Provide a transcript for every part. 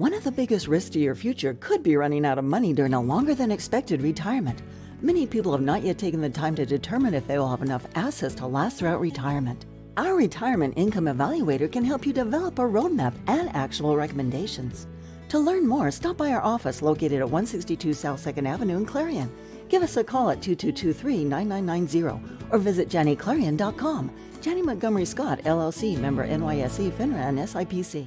One of the biggest risks to your future could be running out of money during a longer than expected retirement. Many people have not yet taken the time to determine if they will have enough assets to last throughout retirement. Our Retirement Income Evaluator can help you develop a roadmap and actionable recommendations. To learn more, stop by our office located at 162 South 2nd Avenue in Clarion. Give us a call at 2223-9990 or visit JannyClarion.com. Janney Montgomery Scott, LLC, member NYSE, FINRA, and SIPC.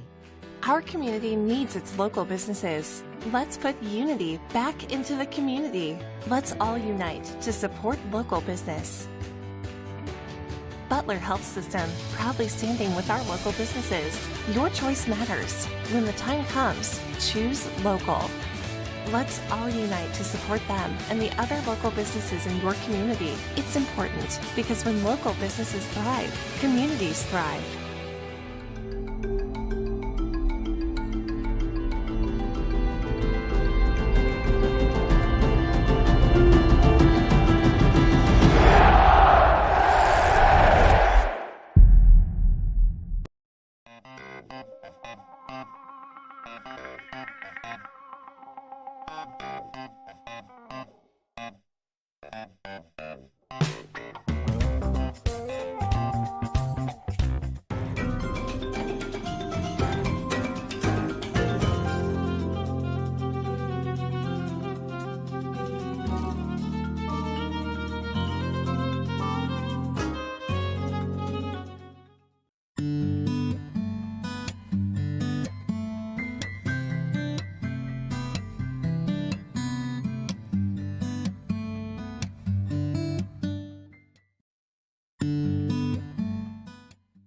Our community needs its local businesses. Let's put unity back into the community. Let's all unite to support local business. Butler Health System, proudly standing with our local businesses. Your choice matters. When the time comes, choose local. Let's all unite to support them and the other local businesses in your community. It's important because when local businesses thrive, communities thrive.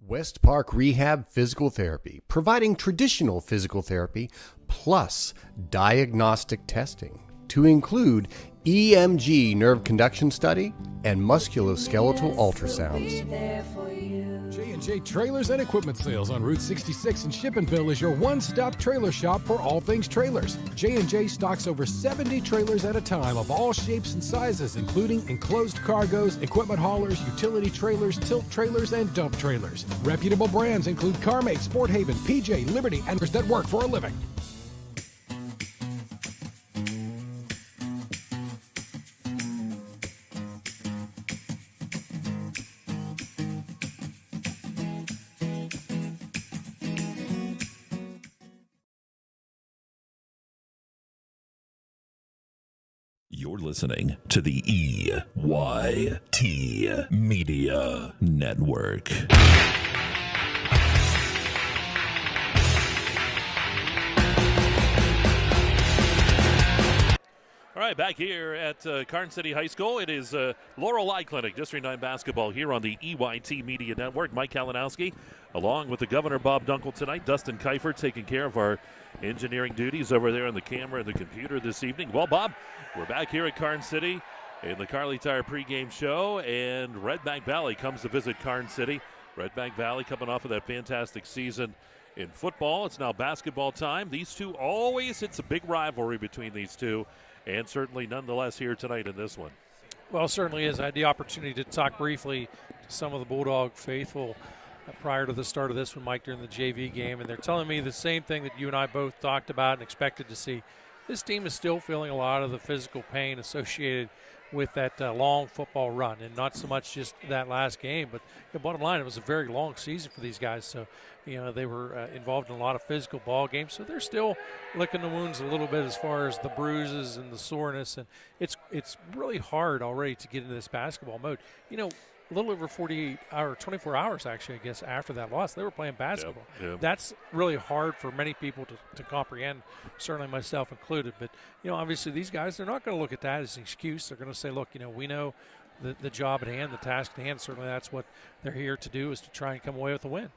West Park Rehab Physical Therapy, providing traditional physical therapy plus diagnostic testing to include EMG nerve conduction study and musculoskeletal ultrasounds. J&J Trailers and Equipment Sales on Route 66 in Shippensville is your one-stop trailer shop for all things trailers. J&J stocks over 70 trailers at a time of all shapes and sizes, including enclosed cargos, equipment haulers, utility trailers, tilt trailers, and dump trailers. Reputable brands include CarMate, Sport Haven, PJ, Liberty, and others that work for a living. You're listening to the EYT Media Network. All right, back here at Karns City High School, it is Laurel Eye Clinic, District 9 basketball here on the EYT Media Network. Mike Kalinowski, along with the Governor Bob Dunkel tonight. Dustin Kiefer taking care of our engineering duties over there on the camera and the computer this evening. Well, Bob, we're back here at Karns City in the Carly Tire pregame show, and Redbank Valley comes to visit Karns City. Redbank Valley coming off of that fantastic season in football. It's now basketball time. These two always, it's a big rivalry between these two, and certainly nonetheless here tonight in this one. Well, it certainly is. I had the opportunity to talk briefly to some of the Bulldog faithful prior to the start of this one, Mike, during the JV game, and they're telling me the same thing that you and I both talked about and expected to see. This team is still feeling a lot of the physical pain associated with that long football run, and not so much just that last game, but the bottom line, it was a very long season for these guys. So, they were involved in a lot of physical ball games, so they're still licking the wounds a little bit as far as the bruises and the soreness, and it's really hard already to get into this basketball mode. A little over 24 hours, actually, I guess, after that loss, they were playing basketball. Yep. That's really hard for many people to comprehend, certainly myself included. But, obviously these guys, they're not going to look at that as an excuse. They're going to say, look, we know the job at hand, the task at hand. Certainly that's what they're here to do, is to try and come away with a win.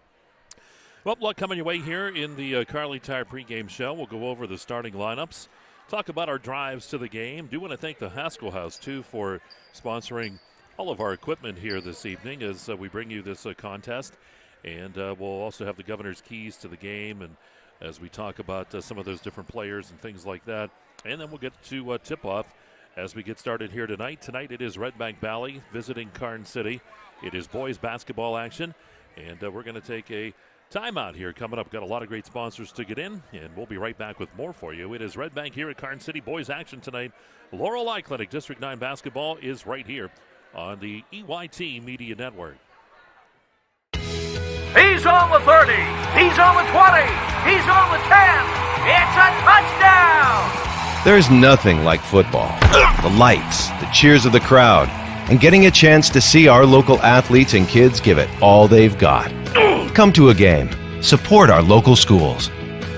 Well, luck coming your way here in the Carly Tire pregame show. We'll go over the starting lineups, talk about our drives to the game. Do want to thank the Haskell House, too, for sponsoring all of our equipment here this evening as we bring you this contest. And we'll also have the governor's keys to the game, and as we talk about some of those different players and things like that. And then we'll get to tip-off as we get started here tonight. Tonight it is Redbank Valley visiting Karns City. It is boys basketball action, and we're going to take a Timeout here coming up. Got a lot of great sponsors to get in, and we'll be right back with more for you. It is Redbank here at Karns City. Boys action tonight. Laurel Eye Clinic District 9 basketball is right here on the EYT Media Network. He's on the 30. He's on the 20. He's on the 10. It's a touchdown. There's nothing like football. The lights, the cheers of the crowd, and getting a chance to see our local athletes and kids give it all they've got. Come to a game. Support our local schools.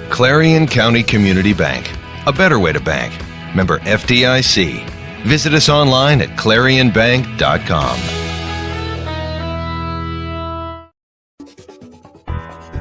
Clarion County Community Bank. A better way to bank. Member FDIC. Visit us online at exploreClarion.com.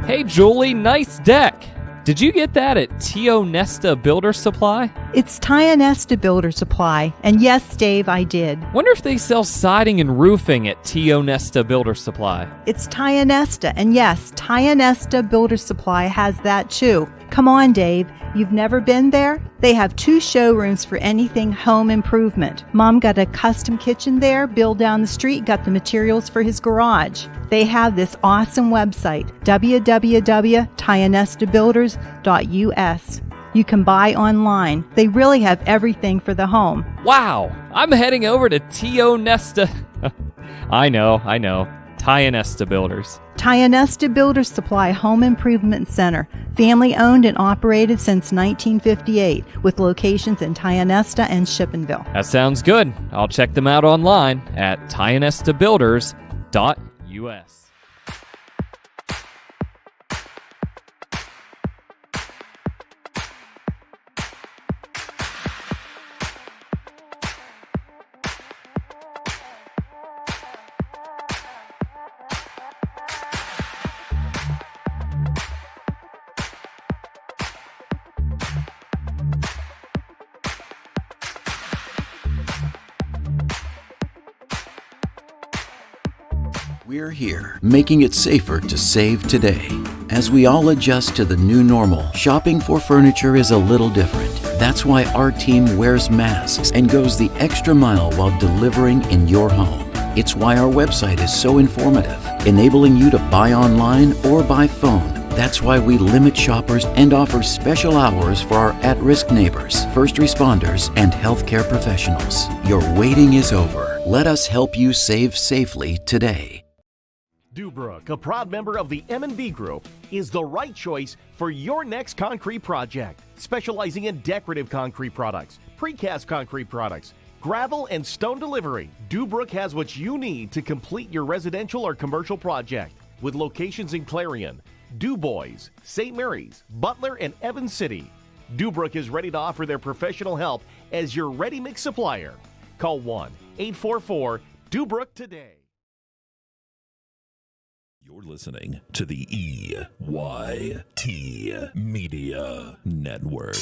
Hey Julie, nice deck. Did you get that at Tio Nesta Builder Supply? It's Tio Nesta Builder Supply, and yes, Dave, I did. Wonder if they sell siding and roofing at Tio Nesta Builder Supply. It's Tio Nesta, and yes, Tio Nesta Builder Supply has that too. Come on, Dave. You've never been there? They have 2 showrooms for anything home improvement. Mom got a custom kitchen there. Bill down the street got the materials for his garage. They have this awesome website, www.tionestabuilders.us. You can buy online. They really have everything for the home. Wow, I'm heading over to Tio Nesta. I know. Tio Nesta Builders. Tio Nesta Builder Supply Home Improvement Center, family owned and operated since 1958, with locations in Tio Nesta and Shippenville. That sounds good. I'll check them out online at tionestabuilders.us. We're here, making it safer to save today. As we all adjust to the new normal, shopping for furniture is a little different. That's why our team wears masks and goes the extra mile while delivering in your home. It's why our website is so informative, enabling you to buy online or by phone. That's why we limit shoppers and offer special hours for our at-risk neighbors, first responders, and healthcare professionals. Your waiting is over. Let us help you save safely today. Dubrook, a proud member of the M&B Group, is the right choice for your next concrete project. Specializing in decorative concrete products, precast concrete products, gravel and stone delivery, Dubrook has what you need to complete your residential or commercial project. With locations in Clarion, DuBois, St. Mary's, Butler, and Evans City, Dubrook is ready to offer their professional help as your ready-mix supplier. Call 1-844-DUBROOK today. You're listening to the EYT Media Network.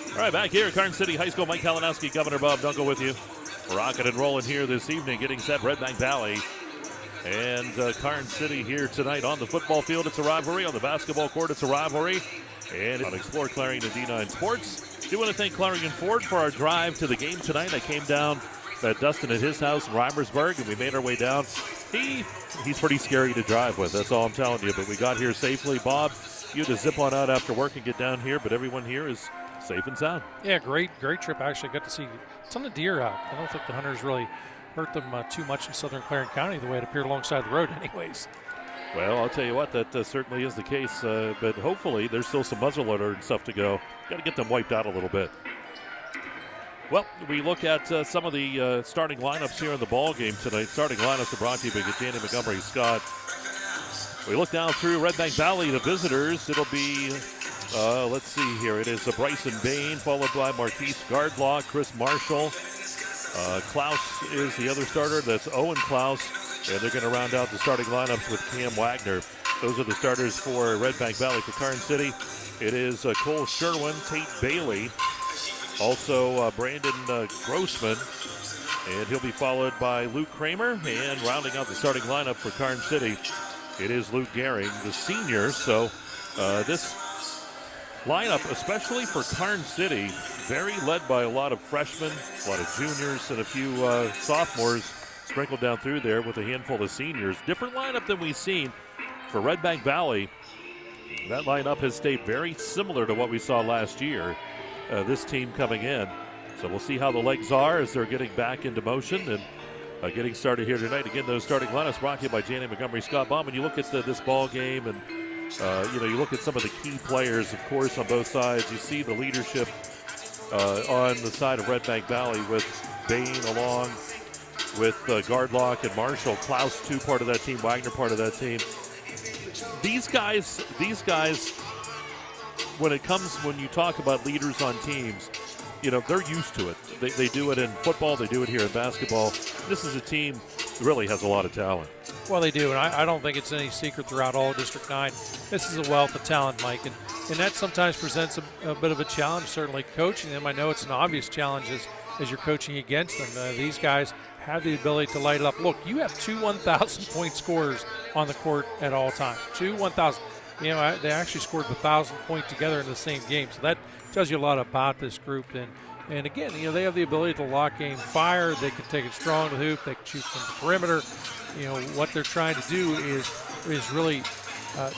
All right, back here at Karns City High School, Mike Kalinowski, Governor Bob Dunkel with you. Rocking and rolling here this evening, getting set Redbank Valley. And Karns City here tonight on the football field. It's a rivalry. On the basketball court, it's a rivalry. And on Explore Clarion and D9 Sports. Do want to thank Clarion Ford for our drive to the game tonight. I came down Dustin at his house in Reimersburg, and we made our way down. He's pretty scary to drive with, that's all I'm telling you. But we got here safely. Bob, you had to zip on out after work and get down here, but everyone here is safe and sound. Yeah, great trip. Actually, got to see a ton of deer out. I don't think the hunters really hurt them too much in southern Clarion County, the way it appeared alongside the road anyways. Well, I'll tell you what, that certainly is the case, but hopefully there's still some muzzleloader and stuff to go. Got to get them wiped out a little bit. Well, we look at some of the starting lineups here in the ball game tonight. Starting lineups are brought to you by Danny Montgomery Scott. We look down through Redbank Valley, the visitors. It'll be, let's see here. It is Bryson Bain, followed by Marquise Gardlaw, Chris Marshall. Klaus is the other starter. That's Owen Klaus. And they're going to round out the starting lineups with Cam Wagner. Those are the starters for Redbank Valley. For Karns City, it is Cole Sherwin, Tate Bailey, also Brandon Grossman, and he'll be followed by Luke Kramer. And rounding out the starting lineup for Karns City, it is Luke Gehring, the senior. So this lineup, especially for Karns City, very led by a lot of freshmen, a lot of juniors, and a few sophomores sprinkled down through there with a handful of seniors. Different lineup than we've seen for Redbank Valley. That lineup has stayed very similar to what we saw last year, this team coming in. So we'll see how the legs are as they're getting back into motion and getting started here tonight. Again, those starting lineups brought to you by Janie Montgomery Scott Baum. And you look at this ball game and, you look at some of the key players, of course, on both sides. You see the leadership on the side of Redbank Valley with Bain along with Gardlock and Marshall. Klaus, too, part of that team. Wagner, part of that team. These guys, when you talk about leaders on teams, they're used to it. They do it in football. They do it here in basketball. This is a team that really has a lot of talent. Well, they do, and I don't think it's any secret throughout all of District 9. This is a wealth of talent, Mike, and that sometimes presents a bit of a challenge, certainly coaching them. I know it's an obvious challenge as you're coaching against them. These guys have the ability to light it up. Look, you have 2 1,000-point scorers on the court at all times. 2 1,000. They actually scored the 1,000-point together in the same game, so that tells you a lot about this group. And again, they have the ability to lock game fire. They can take it strong to the hoop. They can shoot from the perimeter. What they're trying to do is really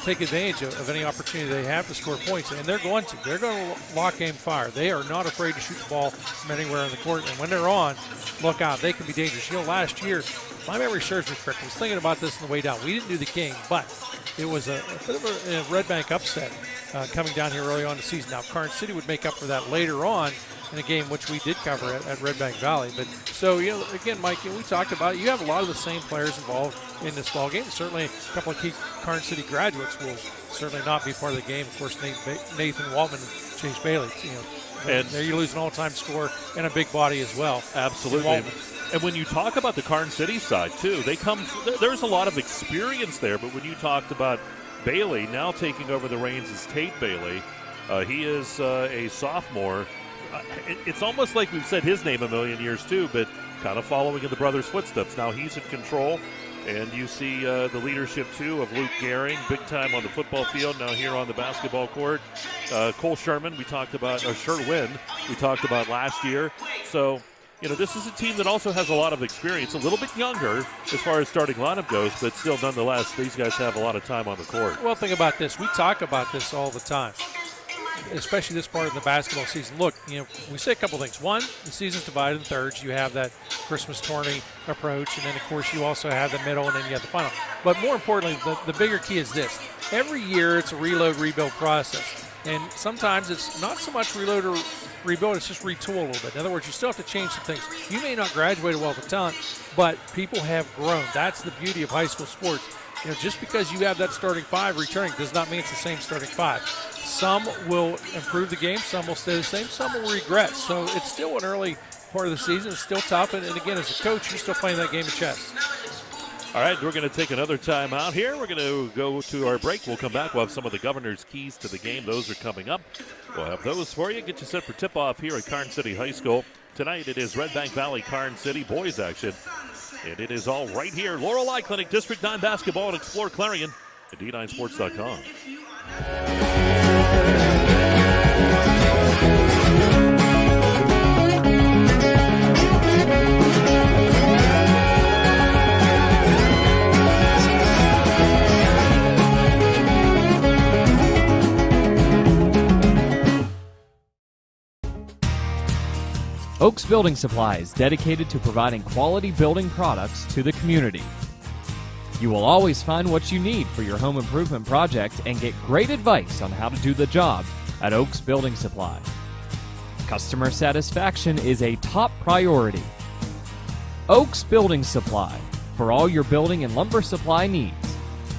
take advantage of any opportunity they have to score points, and they're going to. They're going to lock game fire. They are not afraid to shoot the ball from anywhere in the court, and when they're on, look out. They can be dangerous. Last year, my memory serves me correct. I was thinking about this on the way down. We didn't do the game, but it was a bit of a Redbank upset coming down here early on in the season. Now, Karns City would make up for that later on in a game which we did cover at Redbank Valley. But so, again, Mike, we talked about it. You have a lot of the same players involved in this ball game. Certainly a couple of key Karns City graduates will certainly not be part of the game. Of course, Nathan Waltman and Chase Bailey. And there you lose an all-time scorer and a big body as well. Absolutely. And when you talk about the Karns City side, too, there's a lot of experience there. But when you talked about Bailey now taking over the reins is Tate Bailey. He is a sophomore. It's almost like we've said his name a million years, too, but kind of following in the brothers' footsteps. Now he's in control, and you see the leadership, too, of Luke Gehring, big time on the football field, now here on the basketball court. Cole Sherman, Sherwin, we talked about last year. So, this is a team that also has a lot of experience, a little bit younger as far as starting lineup goes, but still, nonetheless, these guys have a lot of time on the court. Well, think about this. We talk about this all the time, especially this part of the basketball season. Look, we say a couple things. One, the season's divided in thirds. You have that Christmas tourney approach, and then, of course, you also have the middle, and then you have the final. But more importantly, the bigger key is this. Every year, it's a reload, rebuild process. And sometimes it's not so much reload or rebuild, it's just retool a little bit. In other words, you still have to change some things. You may not graduate a wealth of talent, but people have grown. That's the beauty of high school sports. Just because you have that starting 5 returning does not mean it's the same starting 5. Some will improve the game, some will stay the same, some will regress. So it's still an early part of the season. It's still tough, and again, as a coach, you're still playing that game of chess. All right, we're going to take another time out here. We're going to go to our break. We'll come back. We'll have some of the governor's keys to the game. Those are coming up. We'll have those for you. Get you set for tip-off here at Karns City High School. Tonight it is Redbank Valley Karns City boys action. And it is all right here. Laurel Eye Clinic, District 9 basketball, and Explore Clarion at D9Sports.com. Oaks Building Supply is dedicated to providing quality building products to the community. You will always find what you need for your home improvement project and get great advice on how to do the job at Oaks Building Supply. Customer satisfaction is a top priority. Oaks Building Supply, for all your building and lumber supply needs.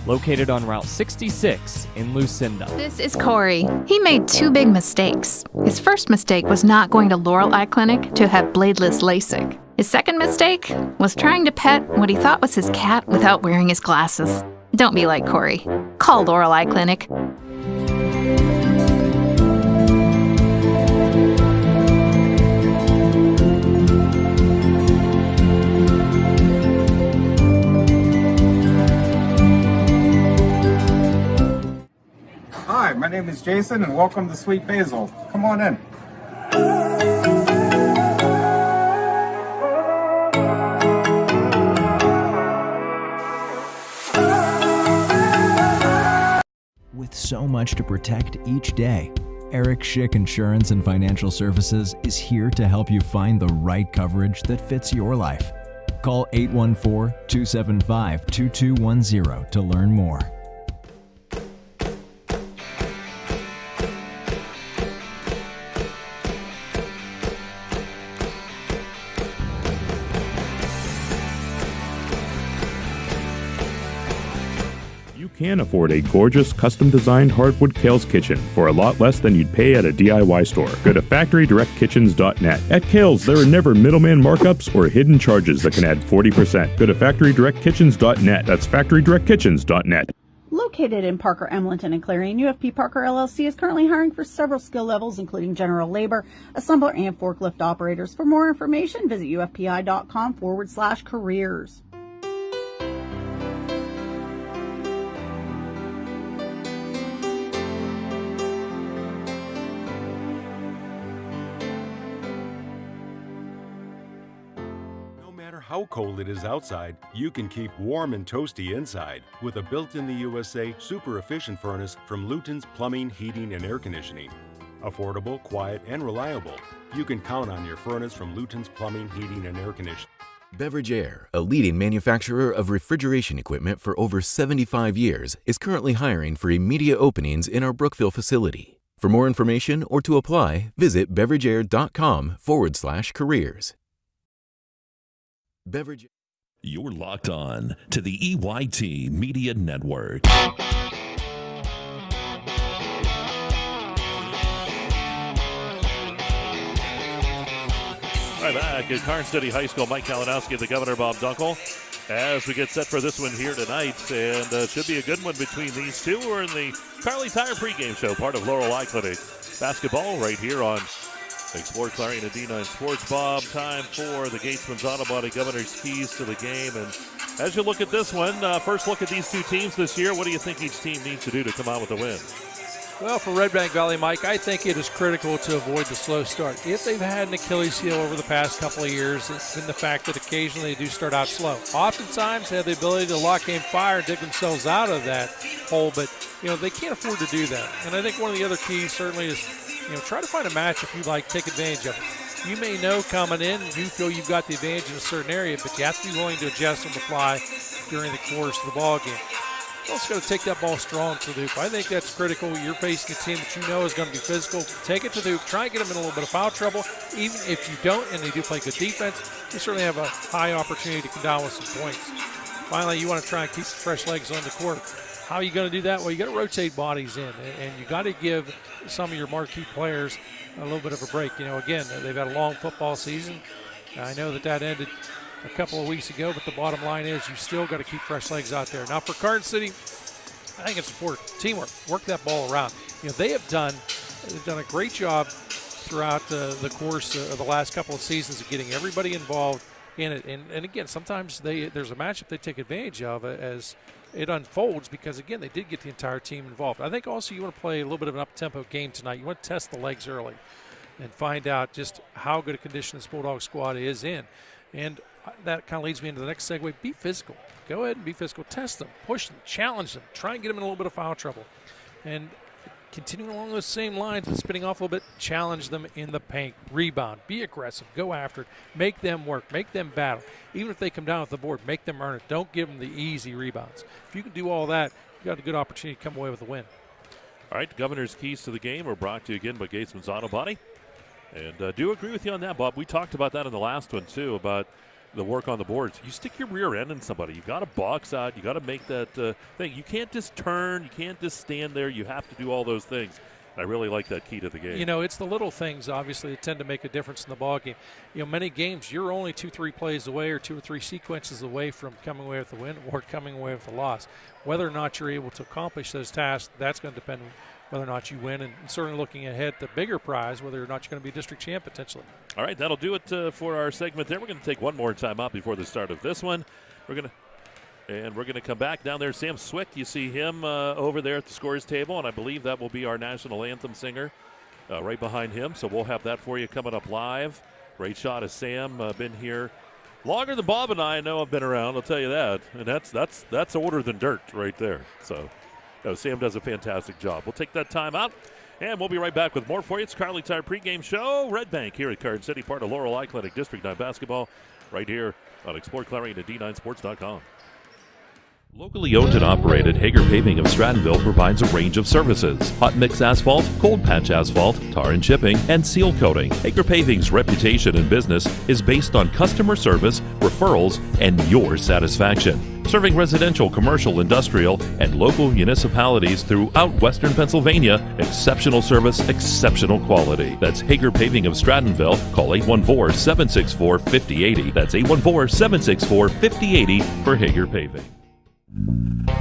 Located on Route 66 in Lucinda. This is Corey. He made 2 big mistakes. His first mistake was not going to Laurel Eye Clinic to have bladeless LASIK. His second mistake was trying to pet what he thought was his cat without wearing his glasses. Don't be like Corey. Call Laurel Eye Clinic. Hi, my name is Jason, and welcome to Sweet Basil. Come on in. with so much to protect each day, Eric Schick Insurance and Financial Services is here to help you find the right coverage that fits your life. Call 814-275-2210 to learn more. Can afford a gorgeous custom-designed hardwood Kale's Kitchen for a lot less than you'd pay at a DIY store. Go to FactoryDirectKitchens.net. At Kale's, there are never middleman markups or hidden charges that can add 40%. Go to FactoryDirectKitchens.net. That's FactoryDirectKitchens.net. Located in Parker, Emlenton, and Clarion, UFP Parker LLC is currently hiring for several skill levels, including general labor, assembler, and forklift operators. For more information, visit UFPI.com/careers. How cold it is outside, you can keep warm and toasty inside with a built-in-the-USA super efficient furnace from Luton's Plumbing, Heating, and Air Conditioning. Affordable, quiet, and reliable, you can count on your furnace from Luton's Plumbing, Heating, and Air Conditioning. Beverage Air, a leading manufacturer of refrigeration equipment for over 75 years, is currently hiring for immediate openings in our Brookville facility. For more information or to apply, visit beverageair.com/careers. Beverage. You're locked on to the EYT Media Network. Right back at Karns City High School, Mike Kalinowski, the Governor Bob Dunkel, as we get set for this one here tonight. And it should be a good one between these two. We're in the Carly Tire pregame show, part of Laurel Eye Clinic basketball right here on Explore Clarion and D9 Sports. Bob, time for the Gatesman's Auto Body Governor's Keys to the game. And as you look at this one, first look at these two teams this year, what do you think each team needs to do to come out with a win? Well, for Redbank Valley, Mike, I think it is critical to avoid the slow start. If they've had an Achilles heel over the past couple of years, it's been the fact that occasionally they do start out slow. Oftentimes they have the ability to lock in fire and dig themselves out of that hole, but they can't afford to do that. And I think one of the other keys certainly is try to find a matchup you like, take advantage of it. You may know coming in, you feel you've got the advantage in a certain area, but you have to be willing to adjust on the fly during the course of the ball game. You also got to take that ball strong to the hoop. I think that's critical. You're facing a team that you know is going to be physical. Take it to the hoop. Try and get them in a little bit of foul trouble. Even if you don't, and they do play good defense, you certainly have a high opportunity to come down with some points. Finally, you want to try and keep some fresh legs on the court. How are you going to do that? Well, you got to rotate bodies in, and you got to give some of your marquee players a little bit of a break. Again, they've had a long football season. I know that ended a couple of weeks ago, but the bottom line is you still got to keep fresh legs out there. Now, for Karns City, I think it's important. Teamwork. Work that ball around. They've done a great job throughout the course of the last couple of seasons of getting everybody involved in it. And again, sometimes there's a matchup they take advantage of as it unfolds because, again, they did get the entire team involved. I think also you want to play a little bit of an up-tempo game tonight. You want to test the legs early and find out just how good a condition this Bulldog squad is in. And that kind of leads me into the next segue. Be physical. Go ahead and be physical. Test them. Push them. Challenge them. Try and get them in a little bit of foul trouble. And continuing along those same lines and spinning off a little bit, challenge them in the paint. Rebound. Be aggressive. Go after it. Make them work. Make them battle. Even if they come down with the board, make them earn it. Don't give them the easy rebounds. If you can do all that, you got a good opportunity to come away with a win. All right, Governor's Keys to the Game are brought to you again by Gatesman's Auto Body. And do agree with you on that, Bob. We talked about that in the last one, too, about the work on the boards. You stick your rear end in somebody. You got to box out. You got to make that thing. You can't just turn. You can't just stand there. You have to do all those things. I really like that key to the game. It's the little things, obviously, that tend to make a difference in the ball game. Many games, you're only 2-3 plays away or 2 or 3 sequences away from coming away with a win or coming away with a loss. Whether or not you're able to accomplish those tasks, that's going to depend on whether or not you win, and certainly looking ahead, the bigger prize, whether or not you're going to be district champ potentially. All right, that'll do it for our segment there. We're going to take one more time out before the start of this one. We're going to come back down there. Sam Swick, you see him over there at the scores table, and I believe that will be our national anthem singer right behind him. So we'll have that for you coming up live. Great shot of Sam, been here longer than Bob and I know I've been around, I'll tell you that. And that's older than dirt right there. So Sam does a fantastic job. We'll take that time out, and we'll be right back with more for you. It's Carly Tire pregame show. Redbank here at Karns City, part of Laurel Eye Clinic, District 9 basketball, right here on exploreClarion at D9sports.com. Locally owned and operated, Hager Paving of Strattonville provides a range of services: hot mix asphalt, cold patch asphalt, tar and chipping, and seal coating. Hager Paving's reputation in business is based on customer service, referrals, and your satisfaction. Serving residential, commercial, industrial, and local municipalities throughout Western Pennsylvania, exceptional service, exceptional quality. That's Hager Paving of Strattonville. Call 814-764-5080. That's 814-764-5080 for Hager Paving.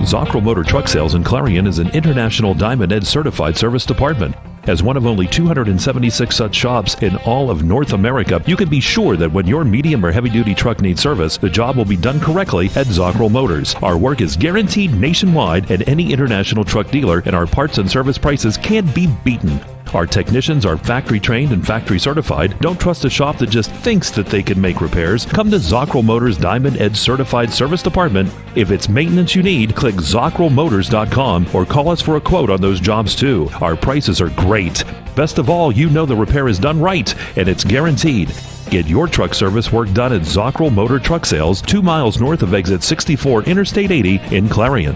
Zockrell Motor Truck Sales in Clarion is an international Diamond Ed certified service department. As one of only 276 such shops in all of North America, you can be sure that when your medium or heavy-duty truck needs service, the job will be done correctly at Zockrell Motors. Our work is guaranteed nationwide at any international truck dealer, and our parts and service prices can't be beaten. Our technicians are factory trained and factory certified. Don't trust a shop that just thinks that they can make repairs. Come to Zockrell Motors Diamond Edge Certified Service Department. If it's maintenance you need, click ZockrellMotors.com or call us for a quote on those jobs too. Our prices are great. Best of all, you know the repair is done right and it's guaranteed. Get your truck service work done at Zockrell Motor Truck Sales, 2 miles north of exit 64 Interstate 80 in Clarion.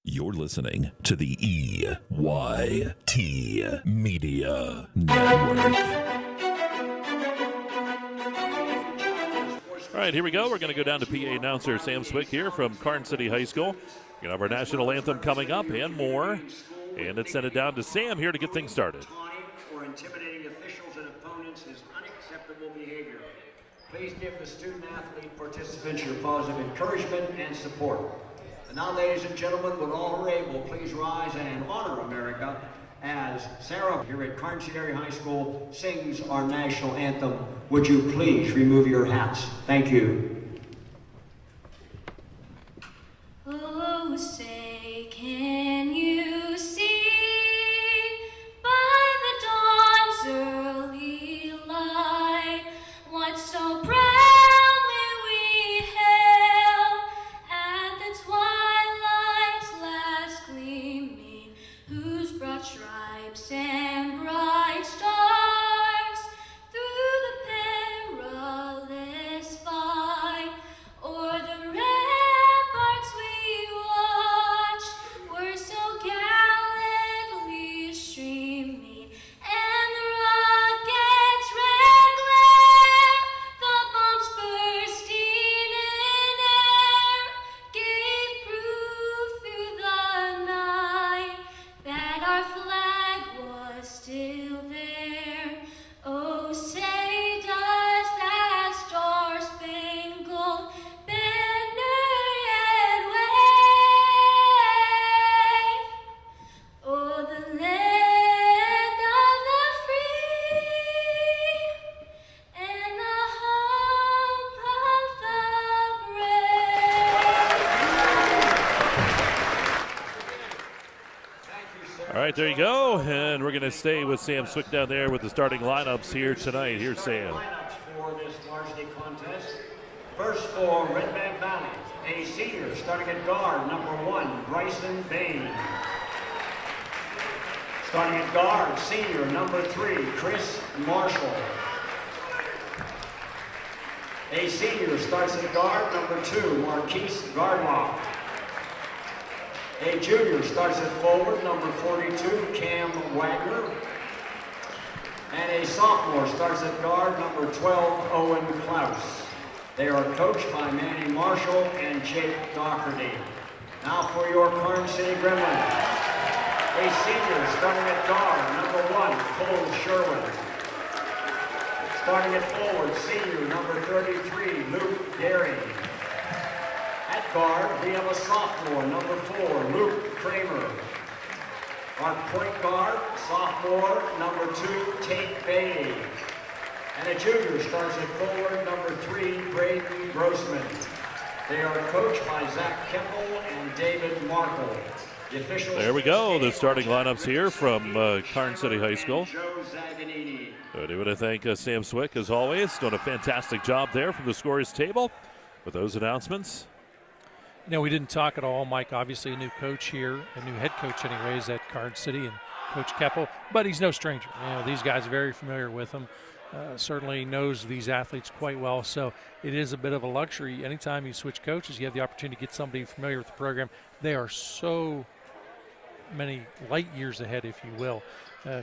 You're listening to the EYT Media Network. All right, here we go. We're going to go down to PA announcer Sam Swick here from Karns City High School. We're going to have our national anthem coming up and more. And let's send it down to Sam here to get things started. Or intimidating officials and opponents is unacceptable behavior. Please give the student-athlete participants your positive encouragement and support. And now, ladies and gentlemen, would all who are able please rise and honor America as Sarah here at Karns City High School sings our national anthem. Would you please remove your hats? Thank you. Oh, say, can you see by the dawn's early light what so proudly we hailed at the twilight's last gleaming, whose broad stripes and bright stars through the perilous fight o'er the ramparts we watched were so gallantly streaming, and the rocket's red glare, the bombs bursting in air, gave proof through the night that our flag was still there. Oh, say does that star-spangled banner yet wave? Oh, the land of the free and the home of the brave. All right, there you go. And we're going to stay with Sam Swick down there with the starting lineups here tonight. Here's Sam. For this varsity contest. First for Redbank Valley, a senior starting at guard, number 1, Bryson Bain. Starting at guard, senior, number 3, Chris Marshall. A senior starts at guard, number 2, Marquise Gardlock. A junior starts at forward, number 42, Cam Wagner. And a sophomore starts at guard, number 12, Owen Klaus. They are coached by Manny Marshall and Jake Doherty. Now for your Karns City Gremlins. A senior starting at guard, number 1, Cole Sherwin. Starting at forward, senior, number 33, Luke Gary. At guard, we have a sophomore, number 4, Luke Kramer. Our point guard, sophomore, number 2, Tate Bailey. And a junior starts at forward, number 3, Braden Grossman. They are coached by Zach Kemble and David Markle. The officials There we go. The starting lineups here from Karns City High School. Joe Zaganini. I do want to thank Sam Swick, as always. Doing a fantastic job there from the scorer's table with those announcements. You know, we didn't talk at all, Mike. Obviously, a new coach here, a new head coach, anyways, at Karns City, and Coach Keppel. But he's no stranger. You know, these guys are very familiar with him. Certainly knows these athletes quite well. So it is a bit of a luxury. Anytime you switch coaches, you have the opportunity to get somebody familiar with the program. They are so many light years ahead, if you will,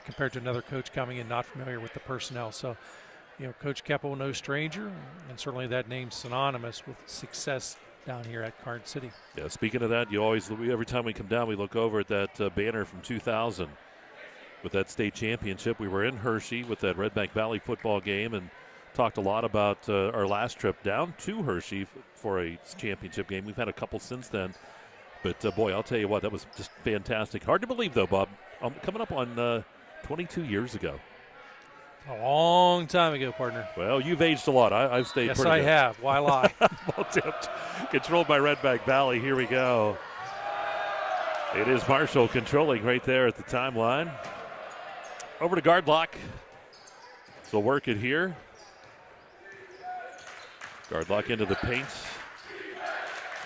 compared to another coach coming in not familiar with the personnel. So, you know, Coach Keppel, no stranger, and certainly that name's synonymous with success down here at Karns City. Yeah, speaking of that, every time we come down, we look over at that banner from 2000 with that state championship. We were in Hershey with that Redbank Valley football game and talked a lot about our last trip down to Hershey for a championship game. We've had a couple since then. But, boy, I'll tell you what, that was just fantastic. Hard to believe, though, Bob. Coming up on 22 years ago. A long time ago, partner. Well, you've aged a lot. I've stayed yes, pretty I good. have. Why lie? Ball tipped. Controlled by Redbank Valley. Here we go. It is Marshall controlling right there at the timeline. Over to guard lock. So work it here. Guard lock into the paint.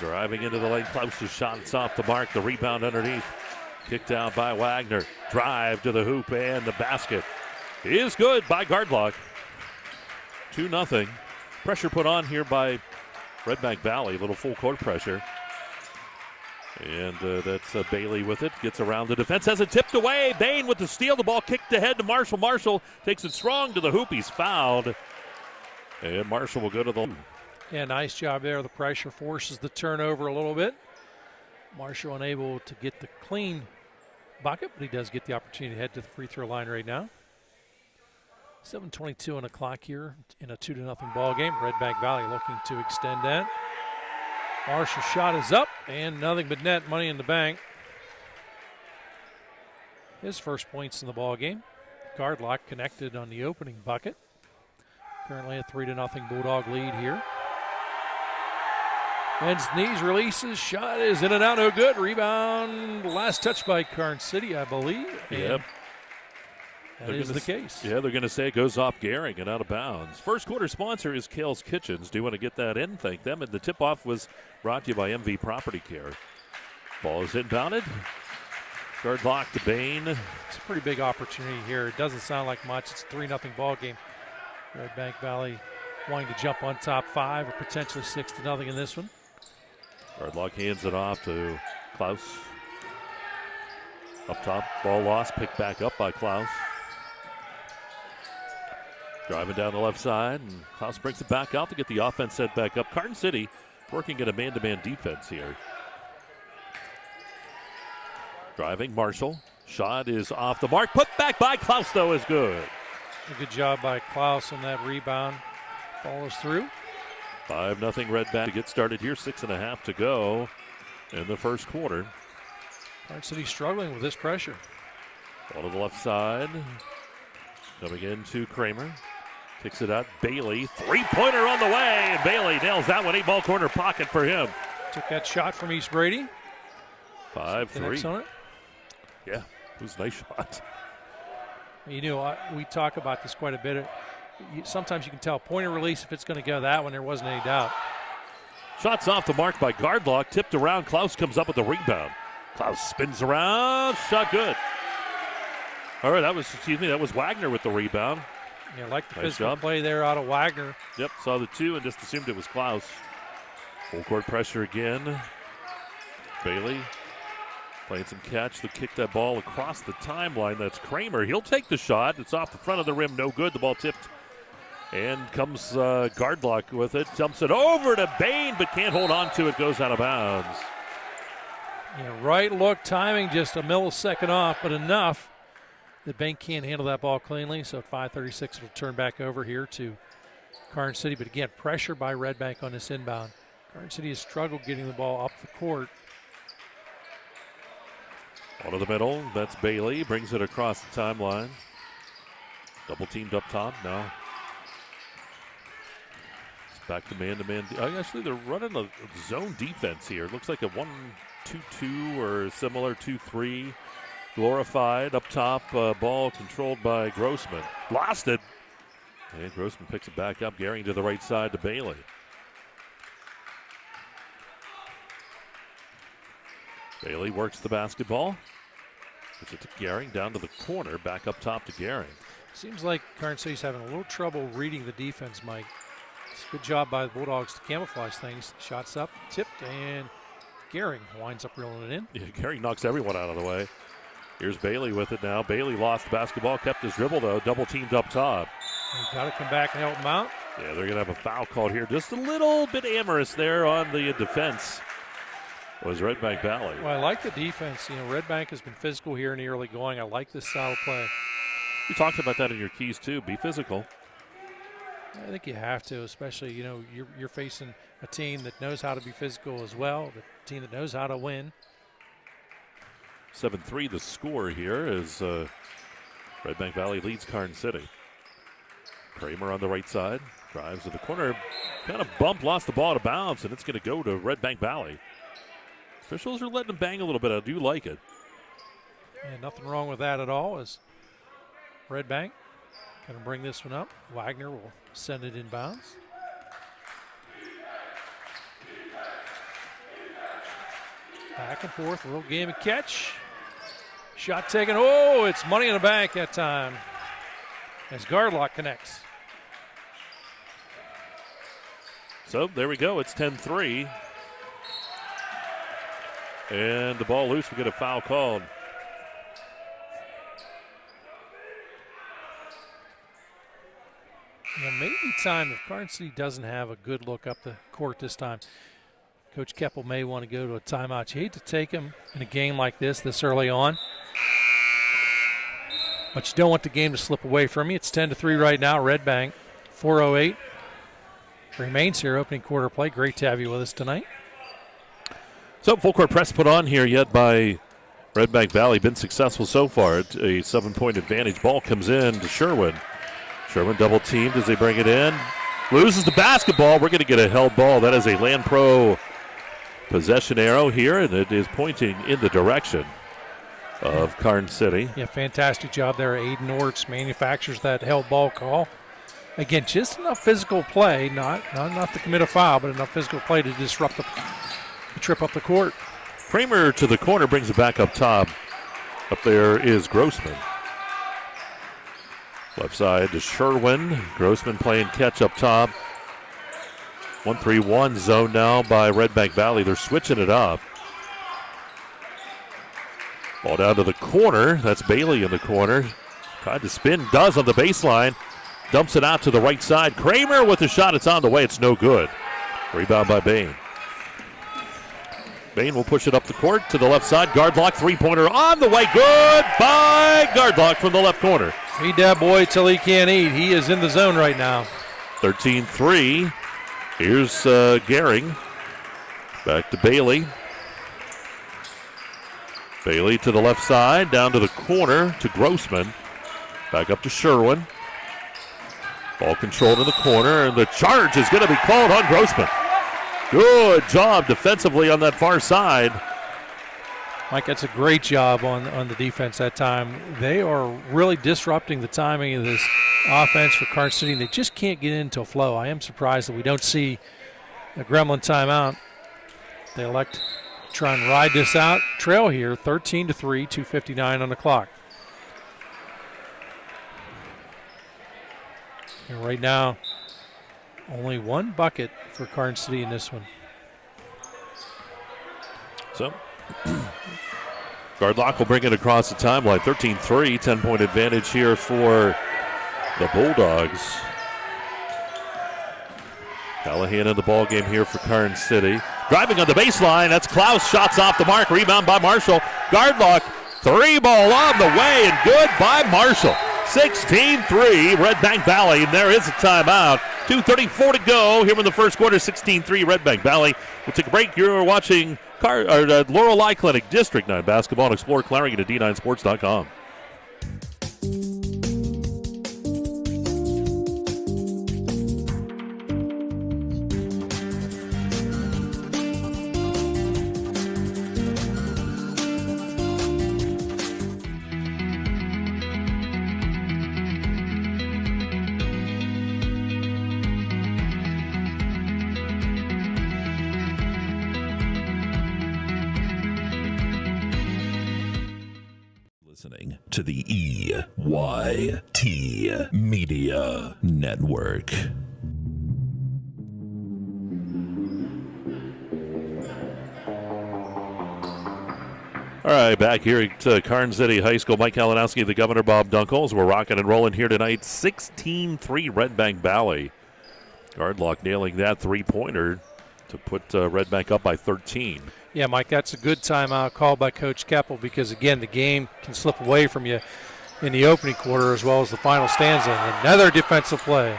Driving into the lane. Klaus's shot. It's off the mark. The rebound underneath. Kicked out by Wagner. Drive to the hoop and the basket is good by Gardlock. 2-0. Pressure put on here by Redbank Valley. A little full court pressure. And that's Bailey with it. Gets around the defense. Has it tipped away. Bain with the steal. The ball kicked ahead to Marshall. Marshall takes it strong to the hoop. He's fouled. And Marshall will go to the... Yeah, nice job there. The pressure forces the turnover a little bit. Marshall unable to get the clean bucket, but he does get the opportunity to head to the free throw line right now. 7:22 on the clock here in a 2-0 ball game. Redbank Valley looking to extend that. Marshall's shot is up and nothing but net. Money in the bank. His first points in the ball game. Gardlock connected on the opening bucket. Currently a 3-0 Bulldog lead here. Bends knees, releases, shot is in and out, no good. Rebound, last touch by Karns City, I believe. Yep. That is the case. Yeah, they're going to say it goes off Gehring and out of bounds. First quarter sponsor is Kale's Kitchens. Do you want to get that in? Thank them. And the tip-off was brought to you by MV Property Care. Ball is inbounded. Guard lock to Bain. It's a pretty big opportunity here. It doesn't sound like much. It's a 3-0 ball game. Redbank Valley wanting to jump on top 5 or potentially 6-0 in this one. Gardlock hands it off to Klaus. Up top, ball lost, picked back up by Klaus. Driving down the left side, and Klaus brings it back out to get the offense set back up. Karns City working at a man-to-man defense here. Driving, Marshall. Shot is off the mark. Put back by Klaus, though, is good. A good job by Klaus on that rebound. Follows through. 5-0 Redbank to get started here. 6.5 to go in the first quarter. Karns City struggling with this pressure. Ball to the left side. Coming into Kramer. Kicks it out. Bailey. Three-pointer on the way. And Bailey nails that one. 8-ball corner pocket for him. Took that shot from East Brady. 5-3. On it. Yeah, it was a nice shot. You know, we talk about this quite a bit. Sometimes you can tell point of release if it's going to go that one. There wasn't any doubt. Shots off the mark by Gardlock. Tipped around. Klaus comes up with the rebound. Klaus spins around. Shot good. All right, that was Wagner with the rebound. Yeah, like the nice physical job. play there out of Wagner. Yep, saw the two and just assumed it was Klaus. Full court pressure again. Bailey playing some catch to kick that ball across the timeline. That's Kramer. He'll take the shot. It's off the front of the rim. No good. The ball tipped. And comes Gardlock with it. Dumps it over to Bain, but can't hold on to it. Goes out of bounds. Yeah, right look, timing just a millisecond off, but enough that Bain can't handle that ball cleanly. So at 5:36, it'll turn back over here to Karns City. But again, pressure by Redbank on this inbound. Karns City has struggled getting the ball up the court. Out of the middle, that's Bailey. Brings it across the timeline. Double teamed up top now. It's back to man-to-man. Actually, they're running a zone defense here. It looks like a 1-2 2-2 or similar, 2-3. Glorified up top, ball controlled by Grossman. Lost it. And Grossman picks it back up. Gehring to the right side to Bailey. Bailey works the basketball. Puts it to Gehring, down to the corner, back up top to Gehring. Seems like Karns City's having a little trouble reading the defense, Mike. It's a good job by the Bulldogs to camouflage things. Shots up, tipped, and Gehring winds up reeling it in. Yeah, Gehring knocks everyone out of the way. Here's Bailey with it now. Bailey lost the basketball, kept his dribble though, double teamed up top. Got to come back and help him out. Yeah, they're going to have a foul called here. Just a little bit amorous there on the defense was Redbank Valley. Well, I like the defense. You know, Redbank has been physical here in the early going. I like this style of play. You talked about that in your keys too. Be physical. I think you have to, especially, you know, you're facing a team that knows how to be physical as well, the team that knows how to win. 7-3 the score here as Redbank Valley leads Karns City. Kramer on the right side, drives to the corner, kind of bumped, lost the ball to bounce, and it's going to go to Redbank Valley. Officials are letting them bang a little bit. I do like it. And nothing wrong with that at all as Redbank going to bring this one up. Wagner will send it inbounds. Back and forth, a little game of catch. Shot taken. Oh, it's money in the bank that time as Gardlock connects. So there we go. It's 10-3. And the ball loose. We get a foul called. You know, maybe time if Karns City doesn't have a good look up the court this time, Coach Keppel may want to go to a timeout. You hate to take him in a game like this early on, but you don't want the game to slip away from you. It's 10-3 right now. Redbank, 4:08 remains here. Opening quarter play. Great to have you with us tonight. So full court press put on here yet by Redbank Valley. Been successful so far. A 7-point advantage. Ball comes in to Sherwin. Sherwin double teamed as they bring it in. Loses the basketball. We're going to get a held ball. That is a Land Pro possession arrow here, and it is pointing in the direction of Karns City. Yeah, fantastic job there. Aiden Orts manufactures that held ball call. Again, just enough physical play, not to commit a foul, but enough physical play to disrupt the trip up the court. Kramer to the corner, brings it back up top. Up there is Grossman. Left side to Sherwin. Grossman playing catch up top. 1-3-1 zone now by Redbank Valley. They're switching it up. Ball down to the corner. That's Bailey in the corner. Tried to spin, does on the baseline. Dumps it out to the right side. Kramer with the shot. It's on the way. It's no good. Rebound by Bain. Bain will push it up the court to the left side. Gardlock, three-pointer on the way. Good by Gardlock from the left corner. Feed that boy till he can't eat. He is in the zone right now. 13-3. Here's Gehring. Back to Bailey. Bailey to the left side, down to the corner to Grossman. Back up to Sherwin. Ball controlled in the corner, and the charge is going to be called on Grossman. Good job defensively on that far side. Mike, that's a great job on the defense that time. They are really disrupting the timing of this offense for Karns City. They just can't get into a flow. I am surprised that we don't see a Gremlin timeout. They elect to try and ride this out. Trail here, 13-3, 2:59 on the clock. And right now, only one bucket for Karns City in this one. So, Gardlock will bring it across the timeline. 13-3, 10-point advantage here for the Bulldogs. Callahan in the ball game here for Karns City. Driving on the baseline, that's Klaus. Shots off the mark, rebound by Marshall. Gardlock, three ball on the way, and good by Marshall. 16-3, Redbank Valley, and there is a timeout. 2:34 to go here in the first quarter, 16-3, Redbank Valley. We'll take a break. You're watching Laurel Eye Clinic District 9 basketball and explore Clarion at D9Sports.com. to the EYT Media Network. All right, back here at Karns City High School. Mike Kalinowski, the Governor Bob Dunkles. We're rocking and rolling here tonight. 16-3 Redbank Valley. Gardlock nailing that three-pointer to put Redbank up by 13. Yeah, Mike, that's a good timeout call by Coach Keppel because, again, the game can slip away from you in the opening quarter as well as the final stanza. Another defensive play.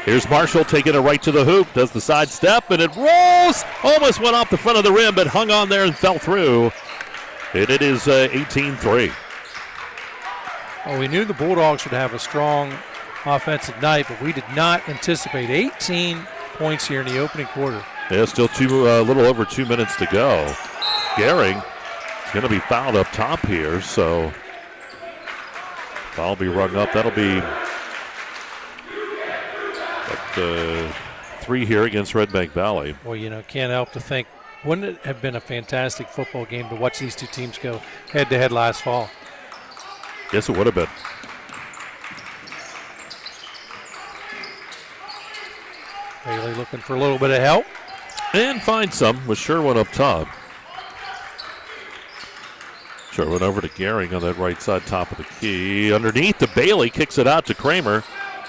Here's Marshall taking it right to the hoop, does the side step, and it rolls. Almost went off the front of the rim, but hung on there and fell through. And it is 18-3. Well, we knew the Bulldogs would have a strong offensive night, but we did not anticipate 18 points here in the opening quarter. Yeah, still a little over 2 minutes to go. Gehring is going to be fouled up top here, so foul will be rung up. That'll be at 3 here against Redbank Valley. Well, you know, can't help to think, wouldn't it have been a fantastic football game to watch these two teams go head-to-head last fall? Yes, it would have been. Bailey looking for a little bit of help. And find some with Sherwin up top. Sherwin over to Gehring on that right side, top of the key. Underneath to Bailey, kicks it out to Kramer.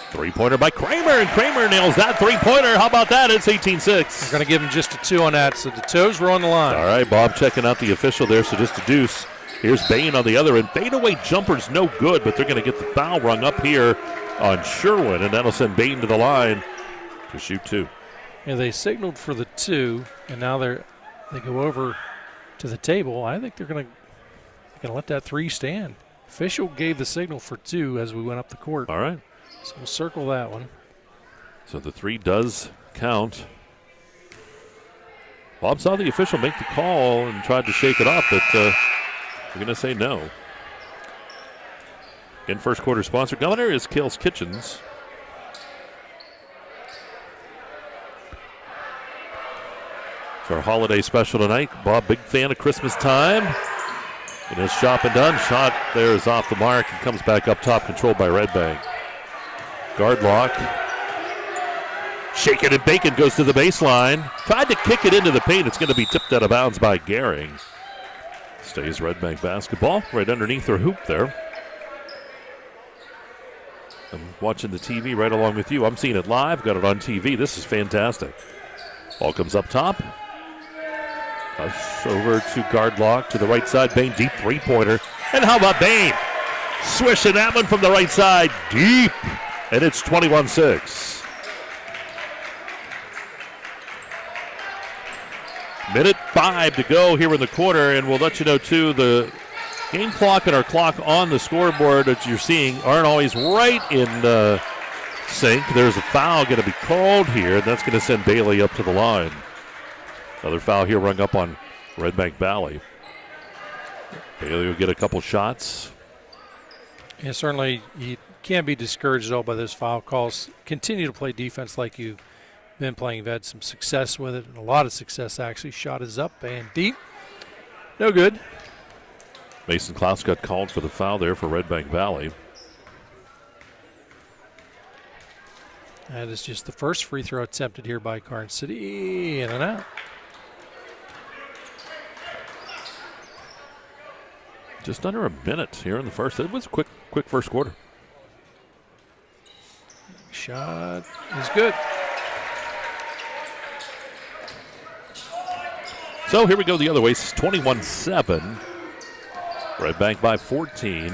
Three-pointer by Kramer, and Kramer nails that three-pointer. How about that? It's 18-6. They're going to give him just a 2 on that, so the toes were on the line. All right, Bob checking out the official there, so just a deuce. Here's Bain on the other end. Fadeaway jumper's no good, but they're going to get the foul rung up here on Sherwin, and that'll send Bain to the line to shoot 2. Yeah, they signaled for the 2, and now they go over to the table. I think they're going to let that 3 stand. Official gave the signal for 2 as we went up the court. All right. So we'll circle that one. So the 3 does count. Bob saw the official make the call and tried to shake it up, but we're going to say no. In first quarter sponsor, Governor, is Kale's Kitchens. It's our holiday special tonight. Bob, big fan of Christmas time. And his shop and done. Shot there is off the mark and comes back up top, controlled by Redbank. Gardlock. Shake it and bake it, goes to the baseline. Tried to kick it into the paint. It's going to be tipped out of bounds by Gehring. Stays Redbank basketball right underneath their hoop there. I'm watching the TV right along with you. I'm seeing it live. Got it on TV. This is fantastic. Ball comes up top. Over to Gardlock to the right side. Bain, deep three-pointer. And how about Bain? Swishing that one from the right side. Deep. And it's 21-6. Minute 5 to go here in the quarter, and we'll let you know, too, the game clock and our clock on the scoreboard that you're seeing aren't always right in sync. There's a foul going to be called here, and that's going to send Bailey up to the line. Another foul here rung up on Redbank Valley. Bailey will get a couple shots. Yeah, certainly you can't be discouraged at all by those foul calls. Continue to play defense like you've been playing. You've had some success with it, and a lot of success actually. Shot is up and deep. No good. Mason Klaus got called for the foul there for Redbank Valley. That is just the first free throw attempted here by Karns City. In and out. Just under a minute here in the first. It was a quick first quarter. Shot is good. So here we go the other way. It's 21-7. Redbank by 14.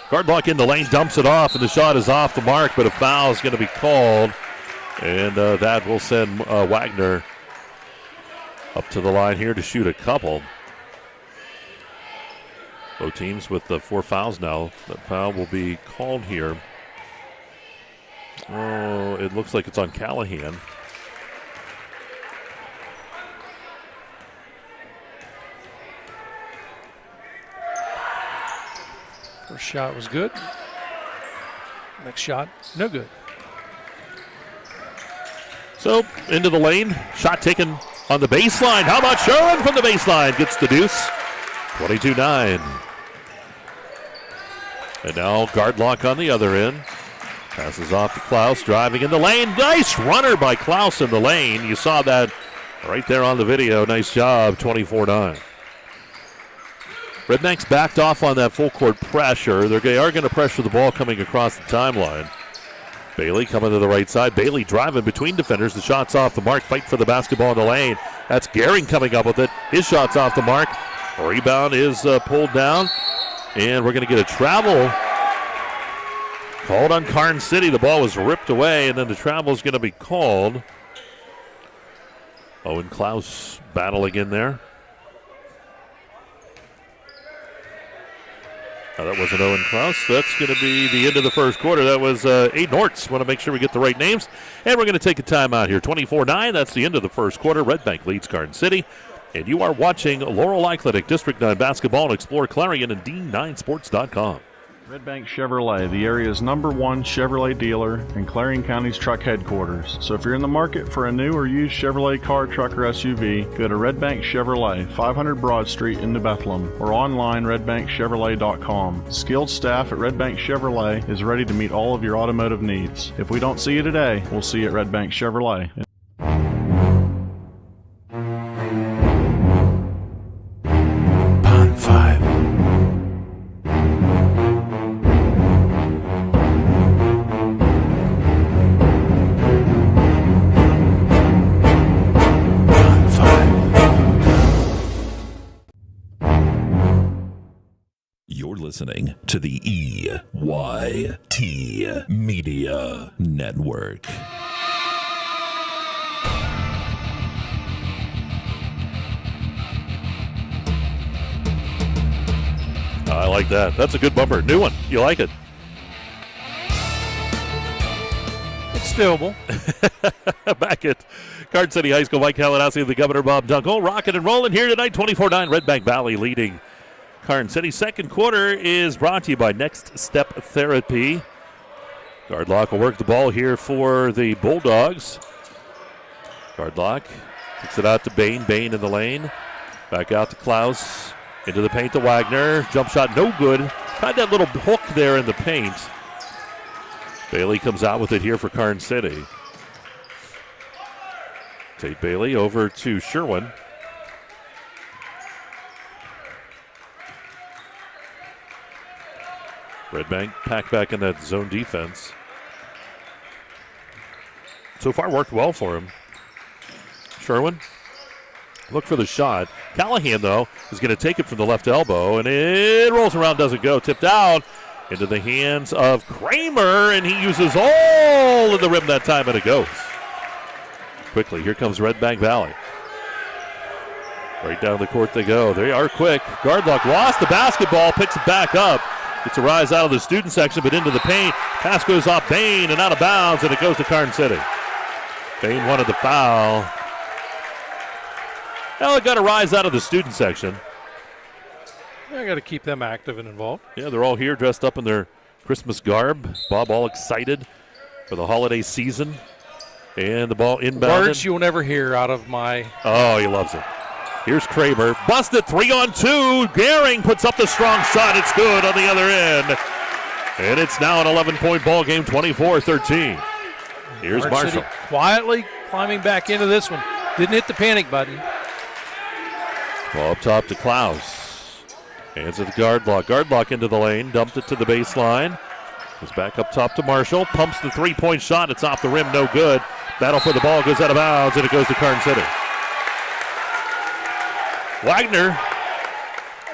Gardlock in the lane, dumps it off, and the shot is off the mark, but a foul is going to be called. And that will send Wagner up to the line here to shoot a couple. Both teams with the 4 fouls now. That foul will be called here. Oh, it looks like it's on Callahan. First shot was good. Next shot, no good. So, into the lane. Shot taken on the baseline. How about Sherwin from the baseline? Gets the deuce. 22-9. And now guard lock on the other end. Passes off to Klaus, driving in the lane. Nice runner by Klaus in the lane. You saw that right there on the video. Nice job, 24-9. Redbank's backed off on that full court pressure. They are going to pressure the ball coming across the timeline. Bailey coming to the right side. Bailey driving between defenders. The shot's off the mark. Fight for the basketball in the lane. That's Gehring coming up with it. His shot's off the mark. Rebound is pulled down. And we're going to get a travel called on Karns City. The ball was ripped away, and then the travel is going to be called. Owen Klaus battling in there. That wasn't Owen Klaus. That's going to be the end of the first quarter. That was Aiden Orts. Want to make sure we get the right names. And we're going to take a timeout here. 24-9. That's the end of the first quarter. Redbank leads Karns City. And you are watching Laurel Clinic, District 9 Basketball, and Explore Clarion and D9Sports.com. Redbank Chevrolet, the area's #1 Chevrolet dealer and Clarion County's truck headquarters. So if you're in the market for a new or used Chevrolet car, truck, or SUV, go to Redbank Chevrolet, 500 Broad Street in New Bethlehem, or online redbankchevrolet.com. Skilled staff at Redbank Chevrolet is ready to meet all of your automotive needs. If we don't see you today, we'll see you at Redbank Chevrolet. Pond 5. Listening to the EYT Media Network. I like that. That's a good bumper. New one. You like it? It's doable. Back at Karns City High School, Mike Kalinowski, the Governor Bob Dunkel. Rocking and rolling here tonight. 24-9. Redbank Valley leading Karns City. Second quarter is brought to you by Next Step Therapy. Gardlock will work the ball here for the Bulldogs. Gardlock kicks it out to Bain. Bain in the lane. Back out to Klaus. Into the paint to Wagner. Jump shot no good. Tried that little hook there in the paint. Bailey comes out with it here for Karns City. Tate Bailey over to Sherwin. Redbank packed back in that zone defense. So far worked well for him. Sherwin, look for the shot. Callahan, though, is going to take it from the left elbow, and it rolls around, doesn't go. Tipped out into the hands of Kramer, and he uses all of the rim that time, and it goes. Quickly, here comes Redbank Valley. Right down the court they go. They are quick. Gardlock lost the basketball, picks it back up. Gets a rise out of the student section, but into the paint. Pass goes off Bain and out of bounds, and it goes to Karns City. Bain wanted the foul. Well, it got a rise out of the student section. I got to keep them active and involved. Yeah, they're all here dressed up in their Christmas garb. Bob all excited for the holiday season. And the ball inbounded. Words you'll never hear out of my... Oh, he loves it. Here's Kramer. Busted 3-on-2. Gehring puts up the strong shot. It's good on the other end. And it's now an 11-point ball game, 24-13. Here's Karns Marshall. City quietly climbing back into this one. Didn't hit the panic button. Ball up top to Klaus. Hands it to Gardlock. Gardlock into the lane. Dumped it to the baseline. Goes back up top to Marshall. Pumps the three-point shot. It's off the rim. No good. Battle for the ball. Goes out of bounds, and it goes to Karns City. Wagner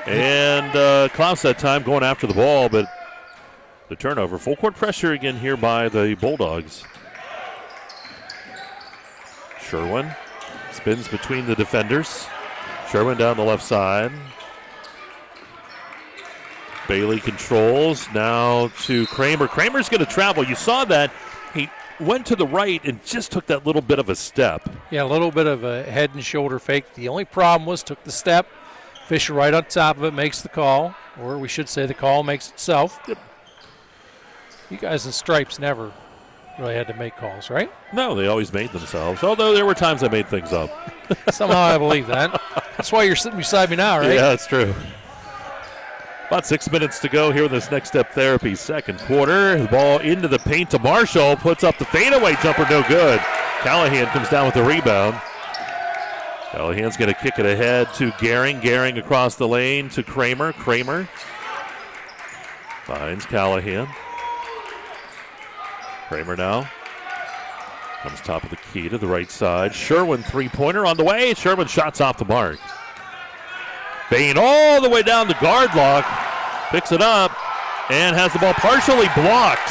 and Klaus that time going after the ball, but the turnover. Full court pressure again here by the Bulldogs. Sherwin spins between the defenders. Sherwin down the left side. Bailey controls now to Kramer. Kramer's going to travel. You saw that. He went to the right and just took that little bit of a step. Yeah, a little bit of a head and shoulder fake. The only problem was took the step. Fisher right on top of it makes the call, or we should say the call makes itself. Yep. You guys in stripes never really had to make calls, right? No, they always made themselves, although there were times I made things up. Somehow I believe that. That's why you're sitting beside me now, right? Yeah, that's true. About 6 minutes to go here in this Next Step Therapy second quarter. The ball into the paint to Marshall. Puts up the fadeaway jumper, no good. Callahan comes down with the rebound. Callahan's going to kick it ahead to Gehring. Gehring across the lane to Kramer. Kramer finds Callahan. Kramer now comes top of the key to the right side. Sherwin three-pointer on the way. Sherwin shots off the mark. Bain all the way down the guard lock. Picks it up and has the ball partially blocked.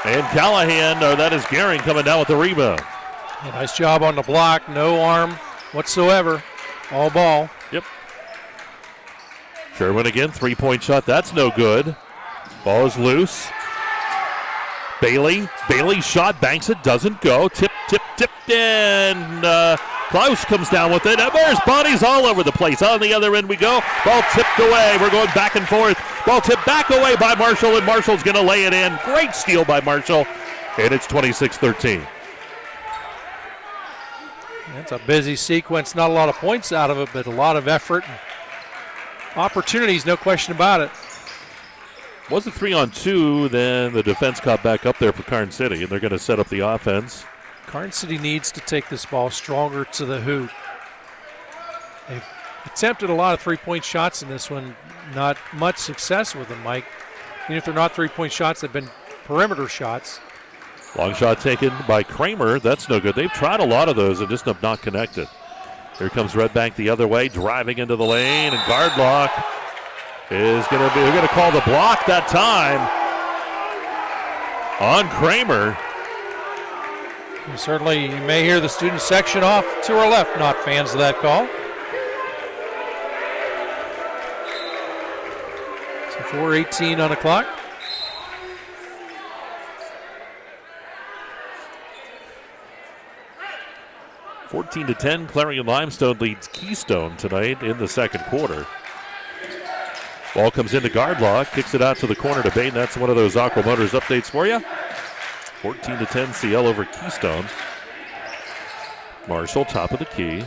And Callahan, or that is Gehring, coming down with the rebound. Yeah, nice job on the block. No arm whatsoever. All ball. Yep. Sherwin again, three-point shot. That's no good. Ball is loose. Bailey shot, banks it, doesn't go. Tipped in. Klaus comes down with it. And there's bodies all over the place. On the other end we go. Ball tipped away. We're going back and forth. Ball tipped back away by Marshall, and Marshall's going to lay it in. Great steal by Marshall. And it's 26-13. It's a busy sequence. Not a lot of points out of it, but a lot of effort and opportunities, no question about it. Was it 3-on-2, then the defense caught back up there for Karns City, and they're going to set up the offense. Karns City needs to take this ball stronger to the hoop. They've attempted a lot of three-point shots in this one. Not much success with them, Mike. Even if they're not three-point shots, they've been perimeter shots. Long shot taken by Kramer. That's no good. They've tried a lot of those and just have not connected. Here comes Redbank the other way, driving into the lane, and guard lock is going to be, they're going to call the block that time on Kramer. Certainly, you may hear the student section off to our left, not fans of that call. So 4:18 on the clock. (14-10), Clarion Limestone leads Keystone tonight in the second quarter. Ball comes into guard lock, kicks it out to the corner to Bain. That's one of those Aqua Motors updates for you. 14-10 CL over Keystone. Marshall, top of the key.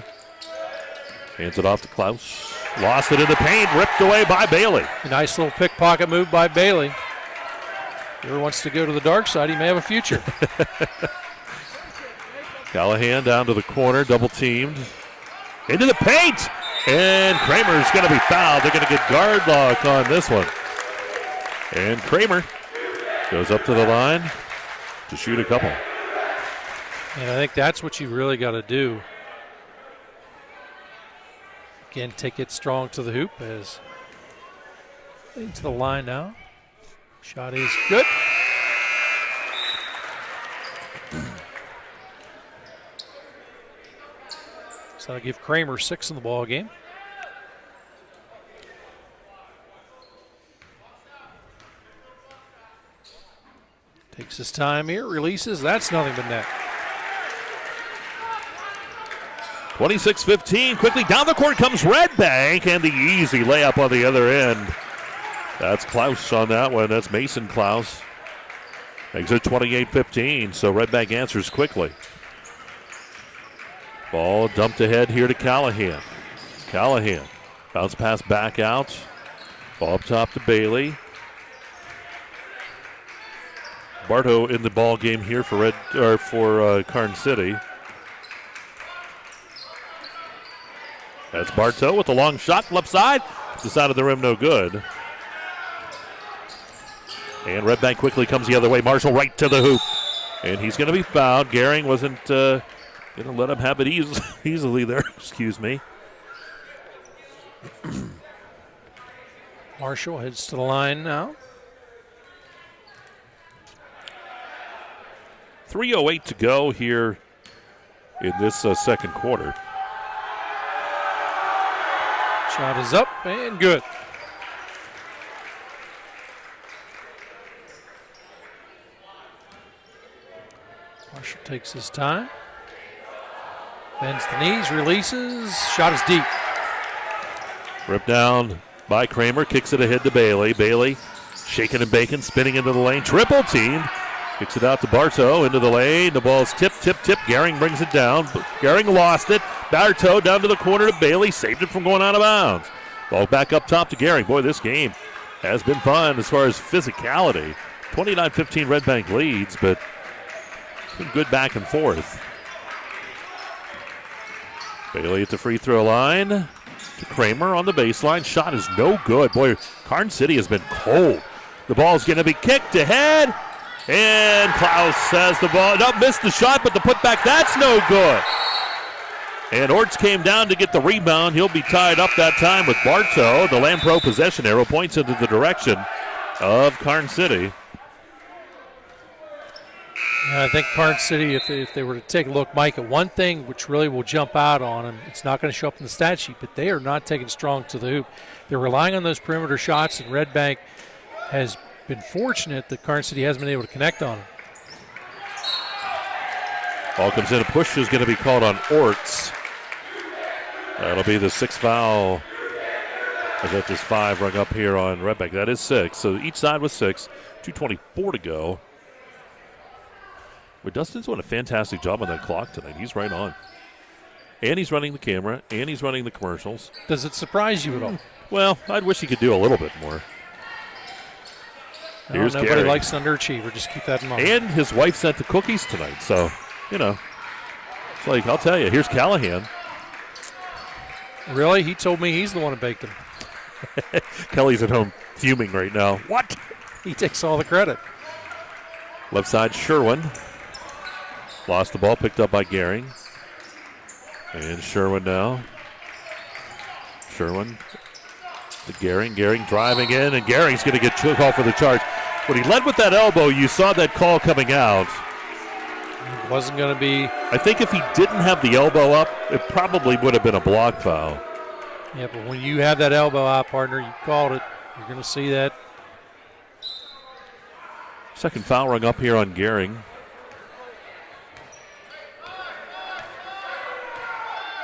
Hands it off to Klaus. Lost it in the paint, ripped away by Bailey. A nice little pickpocket move by Bailey. If he ever wants to go to the dark side, he may have a future. Callahan down to the corner, double teamed. Into the paint! And Kramer's going to be fouled. They're going to get guard lock on this one. And Kramer goes up to the line to shoot a couple. And I think that's what you really got to do. Again, take it strong to the hoop as into the line now. Shot is good. So that'll give Kramer 6 in the ball game. Takes his time here, releases. That's nothing but net. 26-15. Quickly down the court comes Redbank, and the easy layup on the other end. That's Klaus on that one. That's Mason Klaus. Makes it 28-15, so Redbank answers quickly. Ball dumped ahead here to Callahan. Callahan, bounce pass back out. Ball up top to Bailey. Bartow in the ball game here for Karns City. That's Bartow with a long shot, left side. The side of the rim, no good. And Redbank quickly comes the other way. Marshall right to the hoop. And he's going to be fouled. Gehring wasn't going to let him have it easily there. Excuse me. Marshall heads to the line now. 3:08 to go here in this second quarter. Shot is up and good. Marshall takes his time. Bends the knees, releases. Shot is deep. Ripped down by Kramer. Kicks it ahead to Bailey. Bailey shaking and baking, spinning into the lane. Triple teamed. Kicks it out to Bartow into the lane. The ball's tip. Gehring brings it down. Gehring lost it. Bartow down to the corner to Bailey. Saved it from going out of bounds. Ball back up top to Gehring. Boy, this game has been fun as far as physicality. 29-15 Redbank leads, but some good back and forth. Bailey at the free throw line to Kramer on the baseline. Shot is no good. Boy, Karns City has been cold. The ball's going to be kicked ahead, and Klaus has the ball. No, missed the shot, but the putback, that's no good. And Orts came down to get the rebound. He'll be tied up that time with Bartow. The Lampro possession arrow points into the direction of Karns City. I think Karns City, if they were to take a look, Mike, at one thing which really will jump out on them, it's not going to show up in the stat sheet, but they are not taking strong to the hoop. They're relying on those perimeter shots, and Redbank has been fortunate that Karns City hasn't been able to connect on them. Ball comes in. A push is going to be called on Orts. That'll be the sixth foul. I got this 5 rung up here on Redbank. That is 6. So each side was 6. 2:24 to go. But Dustin's doing a fantastic job on that clock tonight. He's right on. And he's running the camera, and he's running the commercials. Does it surprise you at all? Well, I'd wish he could do a little bit more. Here's nobody Gary. likes an underachiever. Just keep that in mind. And his wife sent the cookies tonight. So, you know, it's like, I'll tell you, here's Callahan. Really? He told me he's the one who baked them. Kelly's at home fuming right now. What? He takes all the credit. Left side, Sherwin. Lost the ball, picked up by Gehring. And Sherwin now. Sherwin to Gehring. Gehring driving in, and Gehring's going to get called for the charge. When he led with that elbow, you saw that call coming out. It wasn't going to be. I think if he didn't have the elbow up, it probably would have been a block foul. Yeah, but when you have that elbow out, partner, you called it. You're going to see that. Second foul rung up here on Gehring.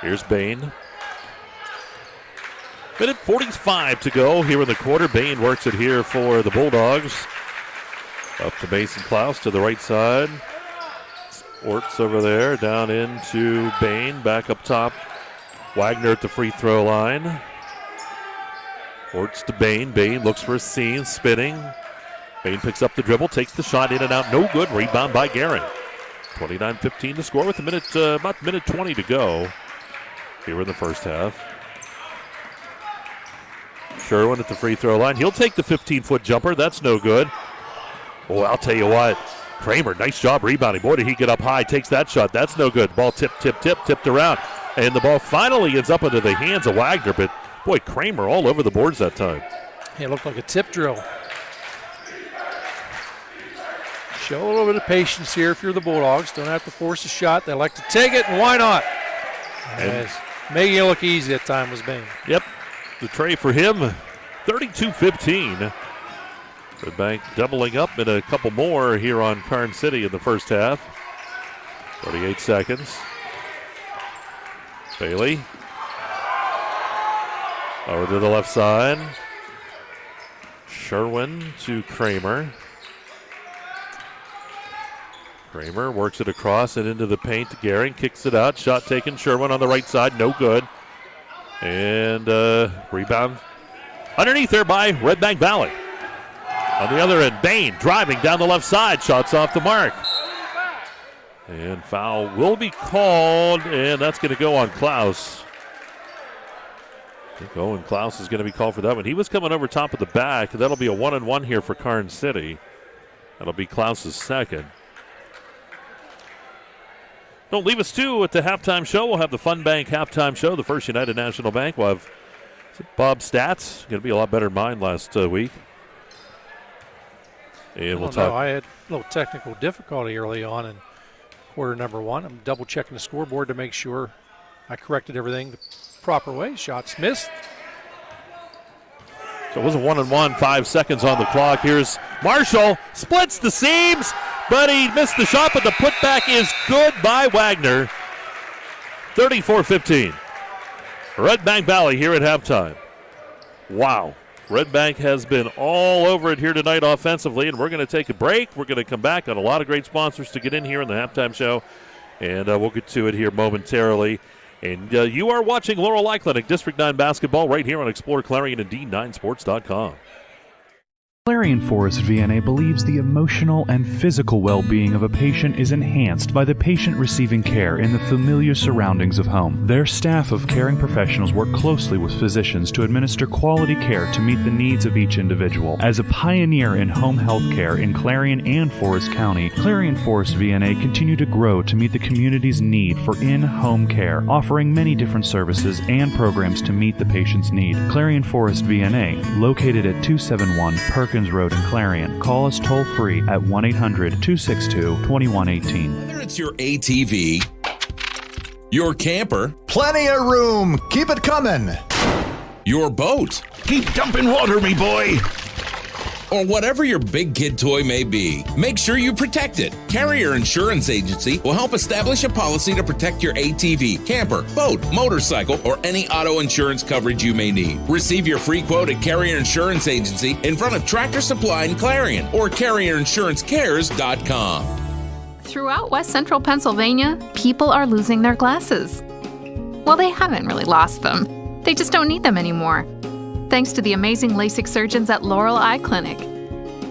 Here's Bain. Minute 45 to go here in the quarter. Bain works it here for the Bulldogs. Up to Mason Klaus to the right side. Orts over there, down into Bain, back up top. Wagner at the free throw line. Orts to Bain. Bain looks for a seam, spinning. Bain picks up the dribble, takes the shot in and out. No good. Rebound by Gehring. 29-15 to score with about minute 20 to go here in the first half. Sherwin at the free throw line. He'll take the 15-foot jumper. That's no good. Oh, I'll tell you what. Kramer, nice job rebounding. Boy, did he get up high. Takes that shot. That's no good. Ball tipped around. And the ball finally ends up into the hands of Wagner. But, boy, Kramer all over the boards that time. Yeah, it looked like a tip drill. Show a little bit of patience here if you're the Bulldogs. Don't have to force a shot. They like to take it, and why not? As making it look easy that time was Bain. Yep. The tray for him, 32-15. Redbank doubling up and a couple more here on Karns City in the first half. 38 seconds. Bailey. Over to the left side. Sherwin to Kramer. Kramer works it across and into the paint to Gehring. Kicks it out. Shot taken. Sherwin on the right side. No good. And rebound underneath there by Redbank Valley. On the other end, Bain driving down the left side. Shots off the mark. And foul will be called, and that's going to go on Klaus. I think Owen Klaus is going to be called for that one. He was coming over top of the back. That'll be a 1-and-1 here for Karns City. That'll be Klaus's second. Don't leave us, too, at the halftime show. We'll have the Fun Bank halftime show, the First United National Bank. We'll have Bob's stats. Going to be a lot better than mine last week. And we'll talk. I had a little technical difficulty early on in quarter number 1. I'm double-checking the scoreboard to make sure I corrected everything the proper way. Shots missed. So it was a 1-and-1, 5 seconds on the clock. Here's Marshall, splits the seams, but he missed the shot, but the putback is good by Wagner. 34-15. Redbank Valley here at halftime. Wow. Redbank has been all over it here tonight offensively, and we're going to take a break. We're going to come back on a lot of great sponsors to get in here in the halftime show, and we'll get to it here momentarily. And you are watching Laurel Eye Clinic District 9 basketball right here on exploreClarion and D9Sports.com. Clarion Forest VNA believes the emotional and physical well-being of a patient is enhanced by the patient receiving care in the familiar surroundings of home. Their staff of caring professionals work closely with physicians to administer quality care to meet the needs of each individual. As a pioneer in home health care in Clarion and Forest County, Clarion Forest VNA continue to grow to meet the community's need for in-home care, offering many different services and programs to meet the patient's need. Clarion Forest VNA, located at 271 Perkins Road in Clarion. Call us toll-free at 1-800-262-2118. Whether it's your ATV, your camper, plenty of room. Keep it coming. Your boat, keep dumping water, me boy. Or whatever your big kid toy may be, make sure you protect it. Carrier Insurance Agency will help establish a policy to protect your ATV, camper, boat, motorcycle, or any auto insurance coverage you may need. Receive your free quote at Carrier Insurance Agency in front of Tractor Supply in Clarion or CarrierInsuranceCares.com. Throughout West Central Pennsylvania, people are losing their glasses. Well, they haven't really lost them. They just don't need them anymore. Thanks to the amazing LASIK surgeons at Laurel Eye Clinic.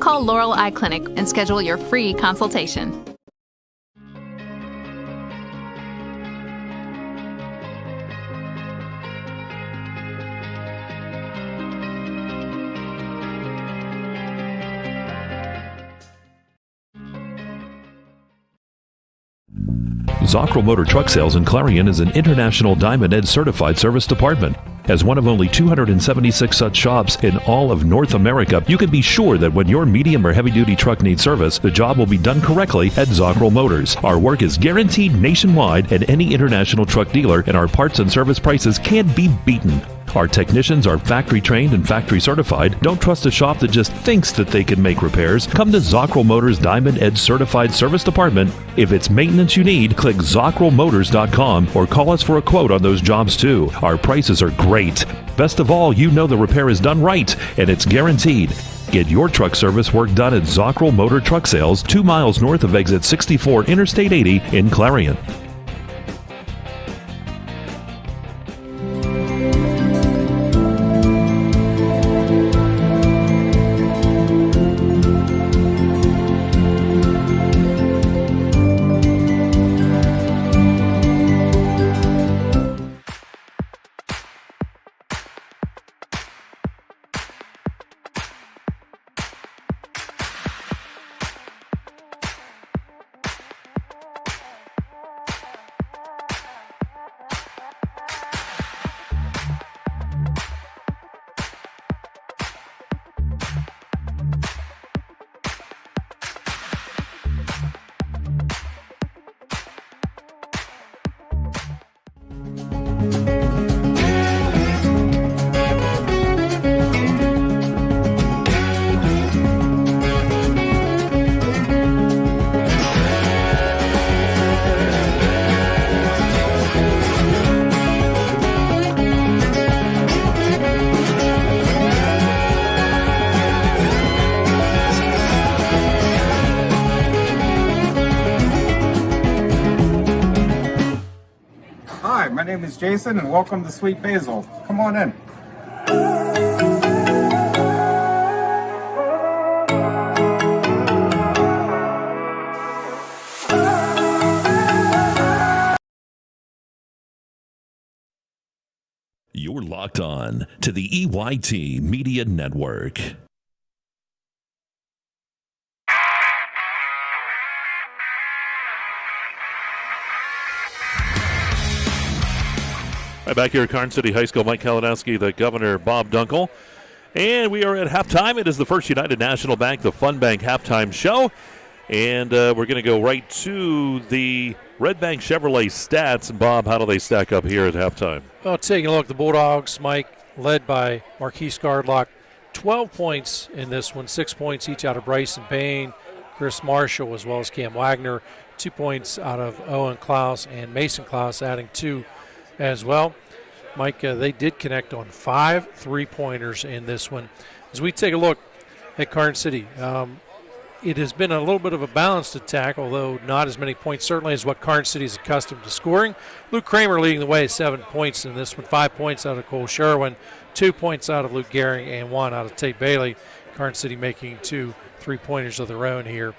Call Laurel Eye Clinic and schedule your free consultation. Zockrell Motor Truck Sales in Clarion is an International Diamond Ed certified service department. As one of only 276 such shops in all of North America, you can be sure that when your medium or heavy-duty truck needs service, the job will be done correctly at Zockrell Motors. Our work is guaranteed nationwide at any international truck dealer, and our parts and service prices can't be beaten. Our technicians are factory trained and factory certified. Don't trust a shop that just thinks that they can make repairs. Come to Zockrell Motors Diamond Edge Certified Service Department. If it's maintenance you need, click ZockrellMotors.com or call us for a quote on those jobs too. Our prices are great. Best of all, you know the repair is done right and it's guaranteed. Get your truck service work done at Zockrell Motor Truck Sales, 2 miles north of exit 64 Interstate 80 in Clarion. My name is Jason, and welcome to Sweet Basil. Come on in. You're locked on to the EYT Media Network. Right back here at Karns City High School, Mike Kalinowski, the Governor Bob Dunkel. And we are at halftime. It is the First United National Bank, the Fun Bank halftime show. And we're going to go right to the Redbank Chevrolet stats. And Bob, how do they stack up here at halftime? Well, taking a look at the Bulldogs, Mike, led by Marquise Gardlock, 12 points in this one, 6 points each out of Bryson Payne, Chris Marshall, as well as Cam Wagner, 2 points out of Owen Klaus and Mason Klaus, adding 2 as well. Mike, they did connect on 5 3-pointers in this one. As we take a look at Karns City, it has been a little bit of a balanced attack, although not as many points certainly as what Karns City is accustomed to scoring. Luke Kramer leading the way, 7 points in this one, 5 points out of Cole Sherwin, 2 points out of Luke Gehring, and 1 out of Tate Bailey. Karns City making 2 3-pointers of their own here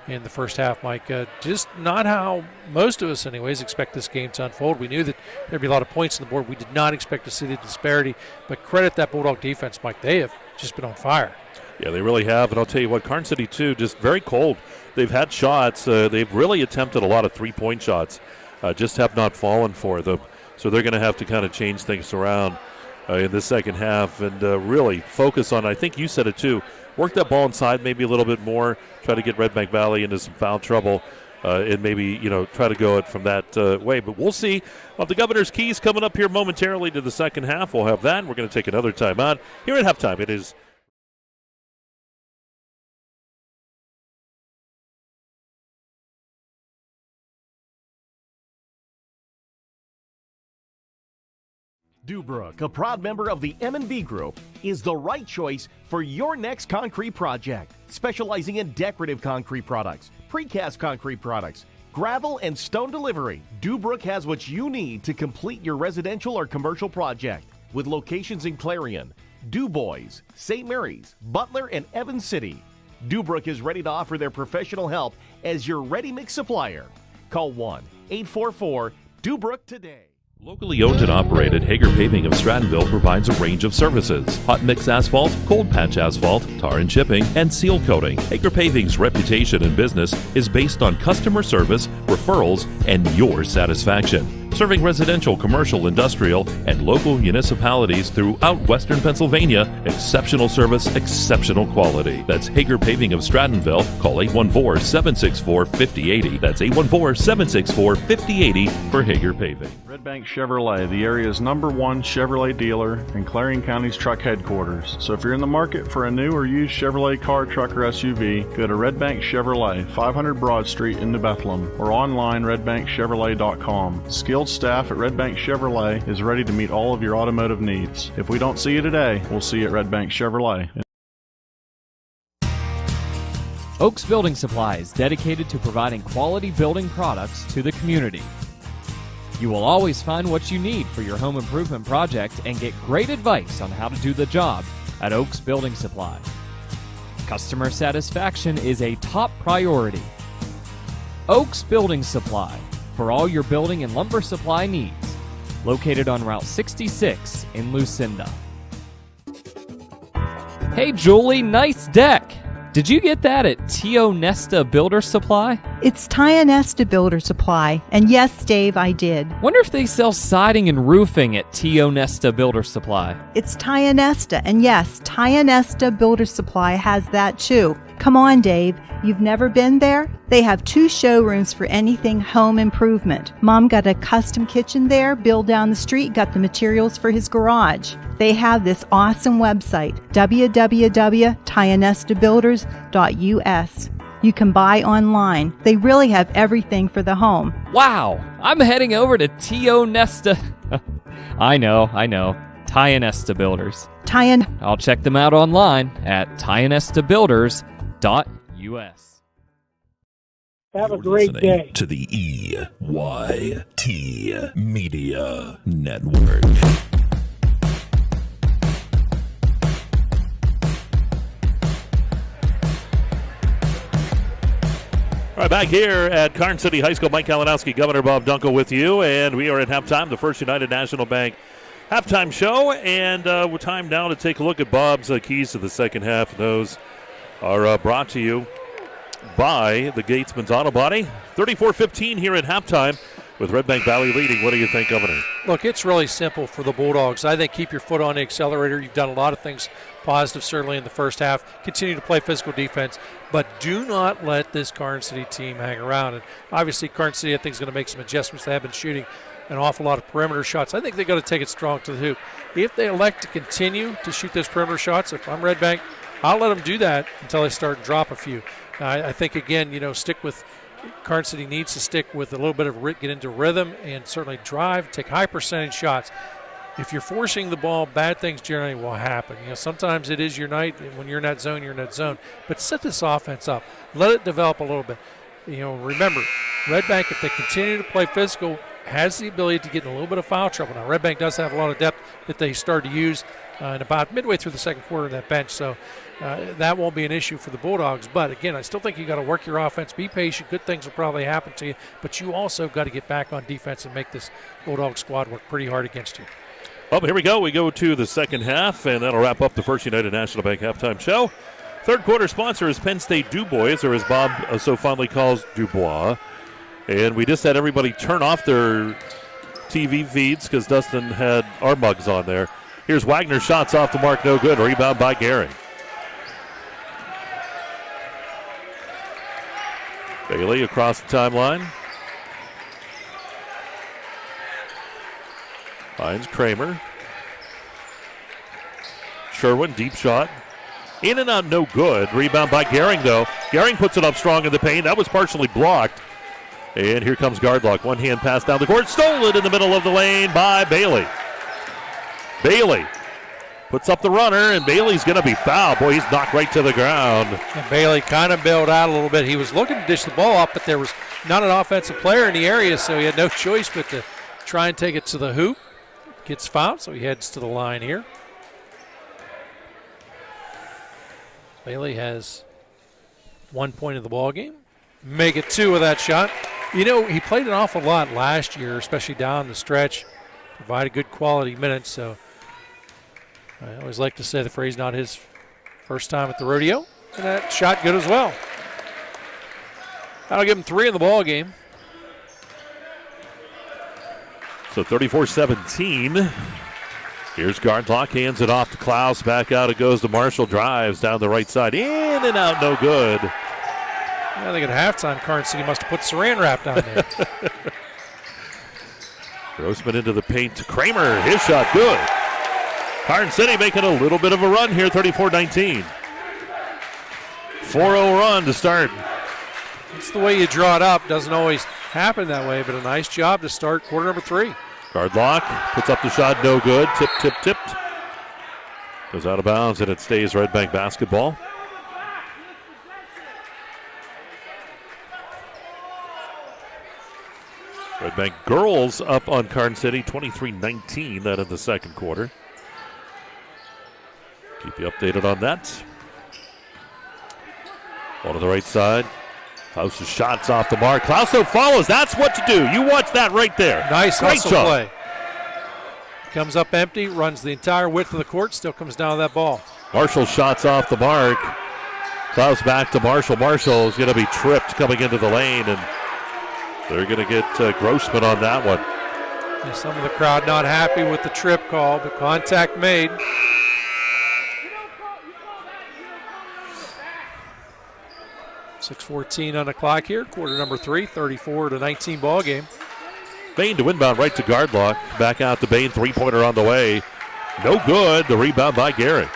in the first half, Mike. Just not how most of us anyways expect this game to unfold. We knew that there'd be a lot of points on the board. We did not expect to see the disparity, but credit that Bulldog defense, Mike. They have just been on fire. Yeah, they really have, and I'll tell you what, Karns City, too, just very cold. They've had shots. They've really attempted a lot of three-point shots, just have not fallen for them. So they're going to have to kind of change things around in the second half and really focus on, I think you said it, too, work that ball inside maybe a little bit more, try to get Redbank Valley into some foul trouble, and maybe, try to go it from that way. But we'll see. The Governor's Keys coming up here momentarily to the second half. We'll have that, and we're going to take another timeout. Here at halftime, it is Dubrook, a proud member of the M&B Group, is the right choice for your next concrete project. Specializing in decorative concrete products, precast concrete products, gravel and stone delivery, Dubrook has what you need to complete your residential or commercial project. With locations in Clarion, DuBois, St. Mary's, Butler, and Evans City, Dubrook is ready to offer their professional help as your ready-mix supplier. Call 1-844-DUBROOK today. Locally owned and operated, Hager Paving of Strattonville provides a range of services: hot mix asphalt, cold patch asphalt, tar and chipping, and seal coating. Hager Paving's reputation in business is based on customer service, referrals, and your satisfaction. Serving residential, commercial, industrial, and local municipalities throughout Western Pennsylvania, exceptional service, exceptional quality. That's Hager Paving of Strattonville. Call 814-764-5080. That's 814-764-5080 for Hager Paving. Redbank Chevrolet, the area's #1 Chevrolet dealer and Clarion County's truck headquarters. So if you're in the market for a new or used Chevrolet car, truck, or SUV, go to Redbank Chevrolet, 500 Broad Street in New Bethlehem, or online redbankchevrolet.com. Skilled staff at Redbank Chevrolet is ready to meet all of your automotive needs. If we don't see you today, we'll see you at Redbank Chevrolet. Oaks Building Supplies, dedicated to providing quality building products to the community. You will always find what you need for your home improvement project and get great advice on how to do the job at Oaks Building Supply. Customer satisfaction is a top priority. Oaks Building Supply, for all your building and lumber supply needs. Located on Route 66 in Lucinda. Hey Julie, nice deck! Did you get that at Tio Nesta Builder Supply? It's Tio Nesta Builder Supply, and yes, Dave, I did. Wonder if they sell siding and roofing at Tio Nesta Builder Supply. It's Tio Nesta, and yes, Tio Nesta Builder Supply has that too. Come on, Dave. You've never been there? They have 2 showrooms for anything home improvement. Mom got a custom kitchen there. Bill down the street got the materials for his garage. They have this awesome website, www.tionestabuilders.us. You can buy online. They really have everything for the home. Wow! I'm heading over to Tio Nesta. I know. Tio Nesta Builders. I'll check them out online at tionestabuilders.us. Have a great day. To the EYT Media Network. All right, back here at Karns City High School, Mike Kalinowski, Governor Bob Dunkel with you, and we are at halftime, the First United National Bank halftime show, and we're time now to take a look at Bob's keys to the second half. Those are brought to you by the Gatesman's Auto Body. 34-15 here at halftime with Redbank Valley leading. What do you think, Governor? Look, it's really simple for the Bulldogs. I think keep your foot on the accelerator. You've done a lot of things positive, certainly in the first half. Continue to play physical defense, but do not let this Karns City team hang around. And obviously, Karns City, I think, is going to make some adjustments. They have been shooting an awful lot of perimeter shots. I think they've got to take it strong to the hoop. If they elect to continue to shoot those perimeter shots, if I'm Redbank, I'll let them do that until they start to drop a few. I think, again, stick with Karns City needs to stick with a little bit of get into rhythm and certainly drive, take high percentage shots. if you're forcing the ball, bad things generally will happen. Sometimes it is your night. When you're in that zone, you're in that zone. But set this offense up. Let it develop a little bit. Remember, Redbank, if they continue to play physical, has the ability to get in a little bit of foul trouble. Now, Redbank does have a lot of depth that they started to use in about midway through the second quarter of that bench, so that won't be an issue for the Bulldogs. But, again, I still think you got to work your offense. Be patient. Good things will probably happen to you, but you also got to get back on defense and make this Bulldog squad work pretty hard against you. Well, here we go. We go to the second half, and that'll wrap up the First United National Bank halftime show. Third quarter sponsor is Penn State DuBois, or as Bob so fondly calls Dubois. And we just had everybody turn off their TV feeds because Dustin had our mugs on there. Here's Wagner, shots off the mark, no good. Rebound by Gehring. Bailey across the timeline. Finds Kramer. Sherwin, deep shot. In and out, no good. Rebound by Gehring, though. Gehring puts it up strong in the paint. That was partially blocked. And here comes Gardlock. One-hand pass down the court. Stolen in the middle of the lane by Bailey. Bailey puts up the runner, and Bailey's going to be fouled. Boy, he's knocked right to the ground. And Bailey kind of bailed out a little bit. He was looking to dish the ball up, but there was not an offensive player in the area, so he had no choice but to try and take it to the hoop. Gets fouled, so he heads to the line here. Bailey has 1 point of the ball game. Make it 2 with that shot. He played an awful lot last year, especially down the stretch. Provided good quality minutes, so I always like to say the phrase, not his first time at the rodeo. And that shot good as well. That'll give him 3 in the ball game. So 34-17. Here's Gardlock, hands it off to Klaus. Back out it goes to Marshall. Drives down the right side. In and out, no good. I think at halftime, Karns City must have put saran wrap down there. Grossman into the paint to Kramer. His shot good. Karns City making a little bit of a run here, 34-19. 4-0 run to start. That's the way you draw it up. Doesn't always happen that way, but a nice job to start quarter number 3. Gardlock puts up the shot, no good. Tipped. Goes out of bounds, and it stays Redbank basketball. Redbank girls up on Karns City, 23-19, that in the second quarter. Keep you updated on that. Ball to the right side. Klaus's shots off the mark. Klauso follows. That's what to do. You watch that right there. Nice Great hustle job. play. Comes up empty, runs the entire width of the court, still comes down to that ball. Marshall shots off the mark. Klaus back to Marshall. Marshall is going to be tripped coming into the lane, and they're going to get Grossman on that one. Yeah, some of the crowd not happy with the trip call, but contact made. .6:14 on the clock here, quarter number 3, 34-19 ball game. Bain to inbound right to Gardlock. Back out to Bain, three-pointer on the way. No good. The rebound by Gehring.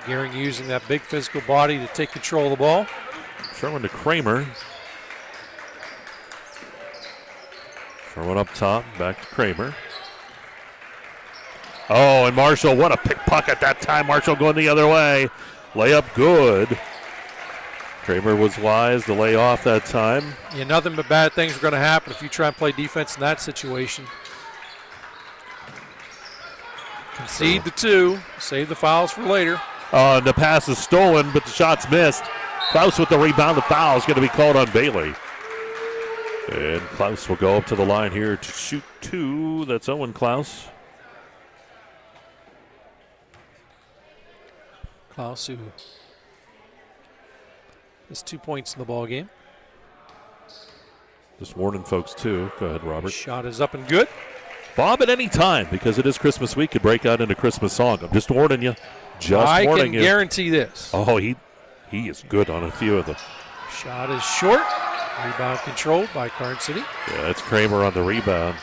Gehring using that big physical body to take control of the ball. Sherwin to Kramer. Sherwin up top, back to Kramer. Oh, and Marshall, what a pickpocket that time. Marshall going the other way. Layup good. Kramer was wise to lay off that time. Yeah, nothing but bad things are going to happen if you try and play defense in that situation. Concede the 2, save the fouls for later. The pass is stolen, but the shot's missed. Klaus with the rebound. The foul is going to be called on Bailey. And Klaus will go up to the line here to shoot 2. That's Owen Klaus. Klaus, who has 2 points in the ball game. Just warning folks, too. Go ahead, Robert. Shot is up and good. Bob, at any time, because it is Christmas week, could break out into Christmas song. I'm just warning you. I can guarantee this. Oh, he is good on a few of them. Shot is short. Rebound controlled by Karns City. Yeah, that's Kramer on the rebound.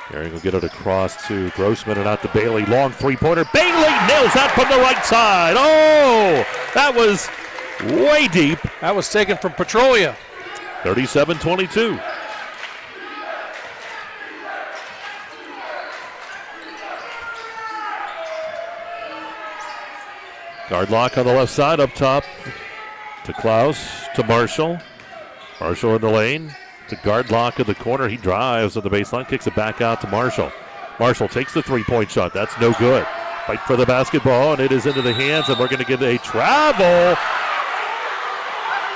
Gehring will get it across to Grossman and out to Bailey. Long three-pointer. Bailey nails that from the right side. Oh, that was way deep. That was taken from Petrolia. 37-22. Guard lock on the left side, up top to Klaus, to Marshall. Marshall in the lane, to guard lock in the corner. He drives on the baseline, kicks it back out to Marshall. Marshall takes the three-point shot. That's no good. Fight for the basketball, and it is into the hands, and we're going to get a travel.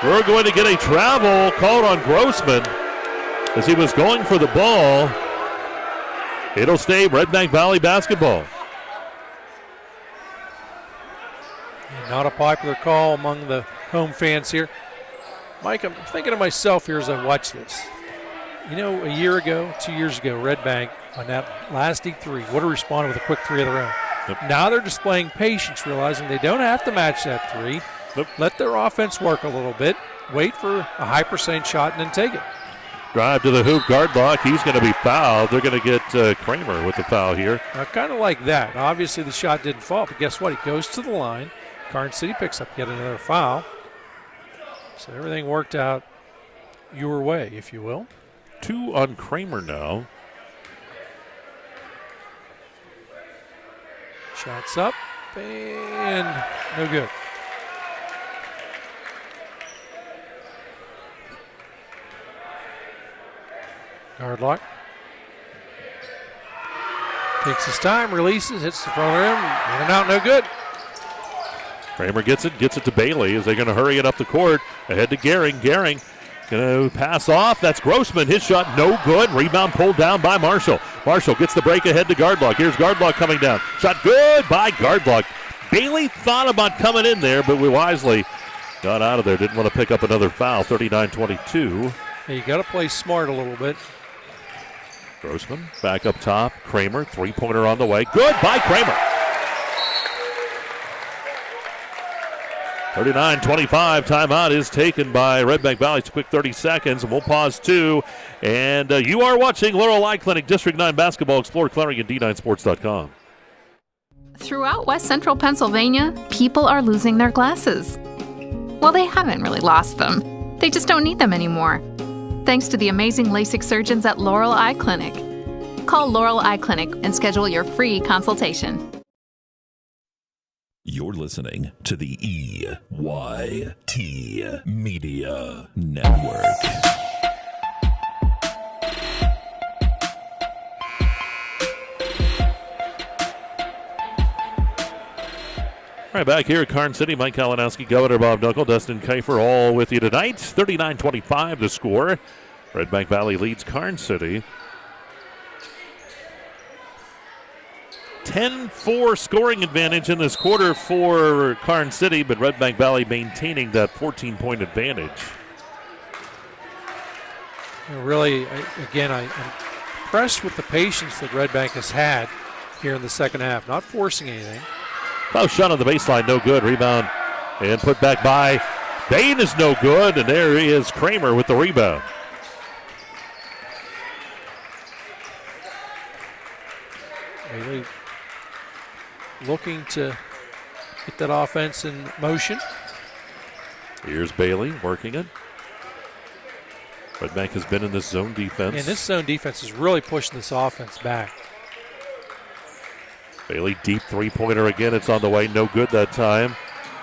We're going to get a travel called on Grossman as he was going for the ball. It'll stay Redbank Valley basketball. Not a popular call among the home fans here. Mike, I'm thinking to myself here as I watch this. You know, a year ago, 2 years ago, Redbank on that last deep three would have responded with a quick three of their own. Yep. Now they're displaying patience, realizing they don't have to match that three. Yep. Let their offense work a little bit, wait for a high percentage shot, and then take it. Drive to the hoop, guard lock. He's going to be fouled. They're going to get Kramer with the foul here. Kind of like that. Obviously, the shot didn't fall, but guess what? He goes to the line. Karns City picks up yet another foul. So everything worked out your way, if you will. 2 on Kramer now. Shots up, and no good. Guard lock. Takes his time, releases, hits the front rim, in and out, no good. Kramer gets it to Bailey as they're going to hurry it up the court. Ahead to Gehring. Gehring going to pass off. That's Grossman. His shot no good. Rebound pulled down by Marshall. Marshall gets the break ahead to Gardlock. Here's Gardlock coming down. Shot good by Gardlock. Bailey thought about coming in there, but we wisely got out of there. Didn't want to pick up another foul. 39-22. Hey, you got to play smart a little bit. Grossman back up top. Kramer, three-pointer on the way. Good by Kramer. 39-25, timeout is taken by Redbank Valley. It's a quick 30 seconds, and we'll pause too. And you are watching Laurel Eye Clinic District 9 basketball. Explore Clarion, D9sports.com. Throughout West Central Pennsylvania, people are losing their glasses. Well, they haven't really lost them. They just don't need them anymore. Thanks to the amazing LASIK surgeons at Laurel Eye Clinic. Call Laurel Eye Clinic and schedule your free consultation. You're listening to the EYT Media Network. All right, back here at Karns City, Mike Kalinowski, Governor Bob Dunkel, Dustin Kiefer, all with you tonight. 39-25 the score. Redbank Valley leads Karns City. 10-4 scoring advantage in this quarter for Karns City, but Redbank Valley maintaining that 14-point advantage. Really, again, I'm impressed with the patience that Redbank has had here in the second half, not forcing anything. Close shot on the baseline, no good. Rebound and put back by Bain is no good, and there is Kramer with the rebound. Really looking to get that offense in motion. Here's Bailey working it. Redbank has been in this zone defense. And this zone defense is really pushing this offense back. Bailey, deep three-pointer again. It's on the way. No good that time.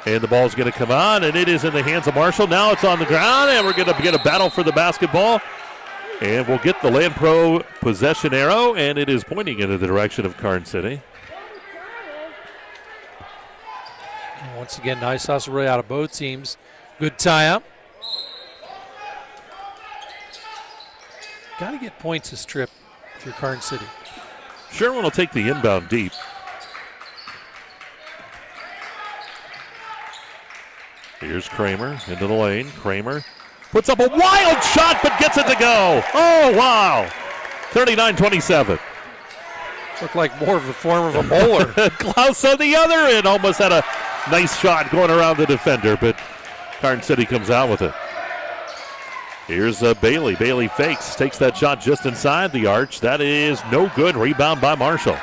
And the ball's going to come on, and it is in the hands of Marshall. Now it's on the ground, and we're going to get a battle for the basketball. And we'll get the Land Pro possession arrow, and it is pointing in the direction of Karns City. And once again, nice hustle really out of both teams. Good tie-up. Got to get points this trip if you're Karns City. Sherwin will take the inbound deep. Here's Kramer into the lane. Kramer puts up a wild shot but gets it to go. Oh, wow. 39-27. Looked like more of the form of a bowler. Klaus on the other end almost had a nice shot going around the defender, but Karns City comes out with it. Here's Bailey. Bailey fakes, takes that shot just inside the arch. That is no good. Rebound by Marshall.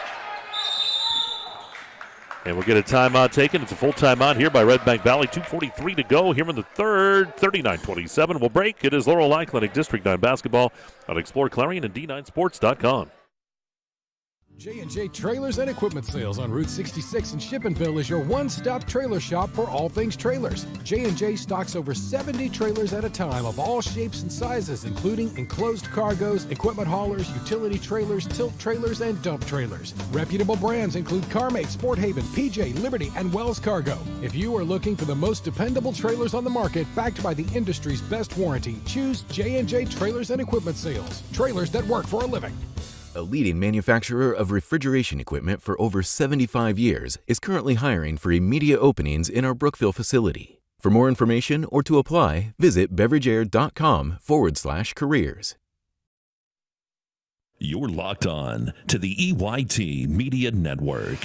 And we'll get a timeout taken. It's a full timeout here by Redbank Valley. 2:43 to go here in the third. 39-27. We'll break. It is Laurel Eye Clinic District 9 basketball on Explore Clarion and D9sports.com. J&J Trailers and Equipment Sales on Route 66 in Shippensville is your one-stop trailer shop for all things trailers. J&J stocks over 70 trailers at a time of all shapes and sizes, including enclosed cargoes, equipment haulers, utility trailers, tilt trailers, and dump trailers. Reputable brands include CarMate, Sport Haven, PJ, Liberty, and Wells Cargo. If you are looking for the most dependable trailers on the market, backed by the industry's best warranty, choose J&J Trailers and Equipment Sales. Trailers that work for a living. A leading manufacturer of refrigeration equipment for over 75 years is currently hiring for immediate openings in our Brookville facility. For more information or to apply, visit beverageair.com/careers. You're locked on to the EYT Media Network.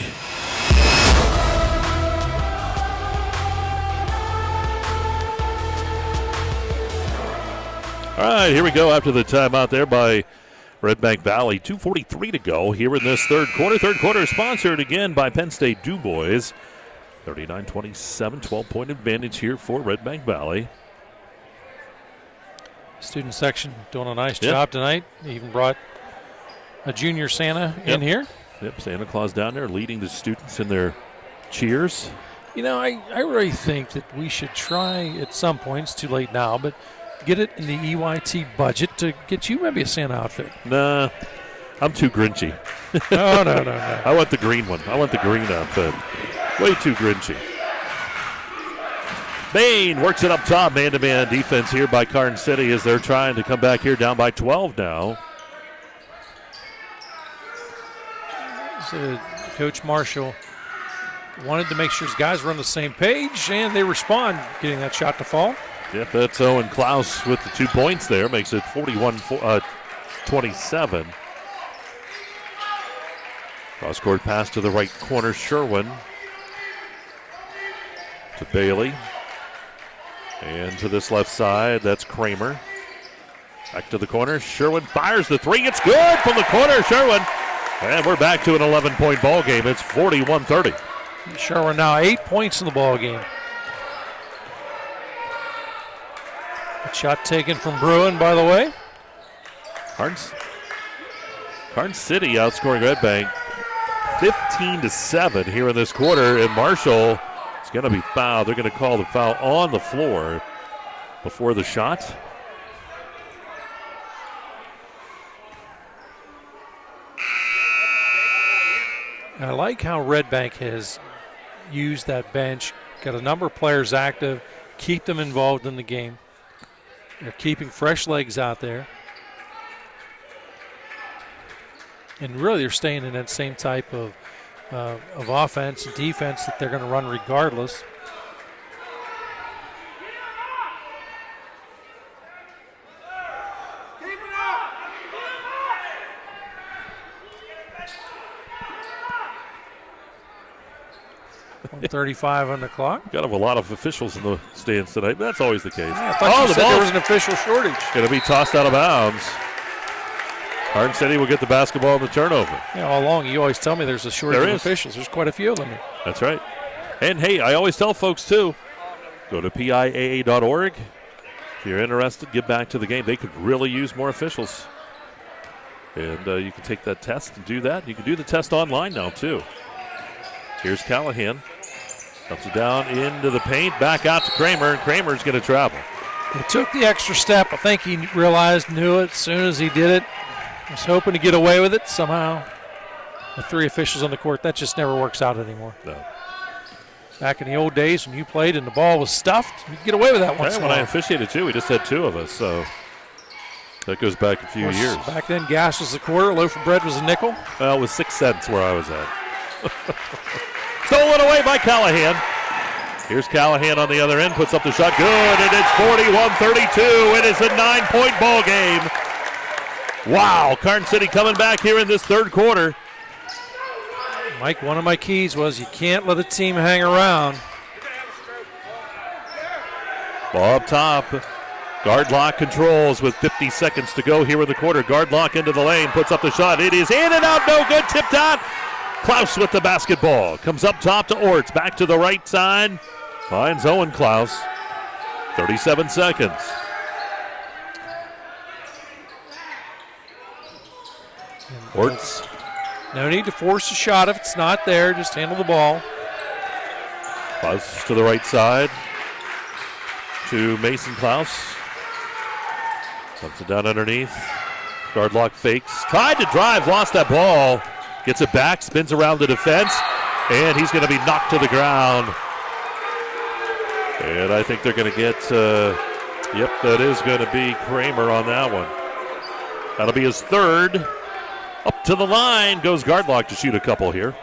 All right, here we go after the timeout there by Redbank Valley. 2:43 to go here in this third quarter. Third quarter is sponsored again by Penn State DuBois. 39-27, 12-point advantage here for Redbank Valley. Student section doing a nice job tonight. They even brought a junior Santa in here. Yep, Santa Claus down there leading the students in their cheers. You know, I really think that we should try at some point, it's too late now, but get it in the EYT budget to get you maybe a Santa outfit. Nah, I'm too grinchy. No. I want the green one. I want the green outfit. Way too grinchy. Bain works it up top. Man-to-man defense here by Karns City as they're trying to come back here down by 12 now. So Coach Marshall wanted to make sure his guys were on the same page, and they respond, getting that shot to fall. Yep, that's Owen Klaus with the 2 points there. Makes it 41-27. Cross-court pass to the right corner. Sherwin to Bailey. And to this left side, that's Kramer. Back to the corner. Sherwin fires the three. It's good from the corner. Sherwin. And we're back to an 11-point ball game. It's 41-30. Sherwin now 8 points in the ball game. A shot taken from Bruin, by the way. Karns City outscoring Redbank 15-7 here in this quarter. And Marshall is going to be fouled. They're going to call the foul on the floor before the shot. I like how Redbank has used that bench, got a number of players active, keep them involved in the game. They're keeping fresh legs out there. And really they're staying in that same type of offense and defense that they're going to run regardless. .35 on the clock. Got to have a lot of officials in the stands tonight, but that's always the case. Yeah, I thought you said there was an official shortage. Going to be tossed out of bounds. Karns City will get the basketball on the turnover. Yeah, all along you always tell me there's a shortage of officials. There's quite a few of them here. That's right. And hey, I always tell folks too, go to PIAA.org. If you're interested, get back to the game. They could really use more officials. And you can take that test and do that. You can do the test online now too. Here's Callahan. Comes it down into the paint, back out to Kramer, and Kramer's going to travel. He took the extra step. I think he realized, knew it as soon as he did it. Was hoping to get away with it somehow. With three officials on the court, that just never works out anymore. No. Back in the old days when you played and the ball was stuffed, you could get away with that once in a while. When I officiated too, we just had two of us, so that goes back a few years. Back then, gas was a quarter, loaf of bread was a nickel. Well, it was 6 cents where I was at. Stolen away by Callahan. Here's Callahan on the other end, puts up the shot. Good, and it's 41-32. It is a 9-point ball game. Wow, Karns City coming back here in this third quarter. Mike, one of my keys was you can't let a team hang around. Ball up top. Guard lock controls with 50 seconds to go here in the quarter. Guard lock into the lane, puts up the shot. It is in and out, no good, tipped out. Klaus with the basketball. Comes up top to Orts. Back to the right side. Finds Owen Klaus. 37 seconds. Orts. No need to force a shot if it's not there. Just handle the ball. Buzz to the right side to Mason Klaus. Puts it down underneath. Guard lock fakes. Tried to drive, lost that ball. Gets it back, spins around the defense, and he's going to be knocked to the ground. And I think they're going to get, that is going to be Kramer on that one. That'll be his third. Up to the line goes Gardlock to shoot a couple here.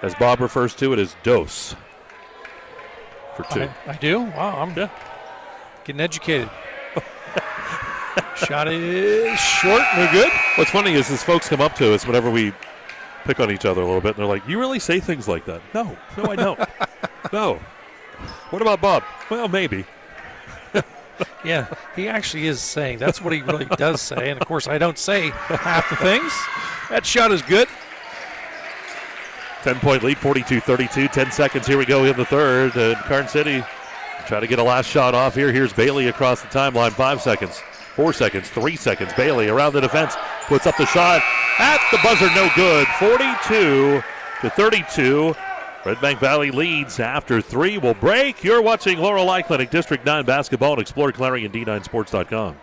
As Bob refers to it as dose for two. I do? Wow, I'm getting educated. Shot is short, no good. What's funny is folks come up to us whenever we pick on each other a little bit, and they're like, you really say things like that? No, I don't. No. What about Bob? Well, maybe. Yeah, he actually is saying. That's what he really does say. And, of course, I don't say half the things. That shot is good. 10-point lead, 42-32. 10 seconds. Here we go in the third. And Karns City try to get a last shot off here. Here's Bailey across the timeline. 5 seconds, 4 seconds, 3 seconds. Bailey around the defense. Puts up the shot. At the buzzer, no good. 42-32. Redbank Valley leads after 3. Will break. You're watching Laurel Eye Clinic District 9 basketball and exploreClarion D9sports.com.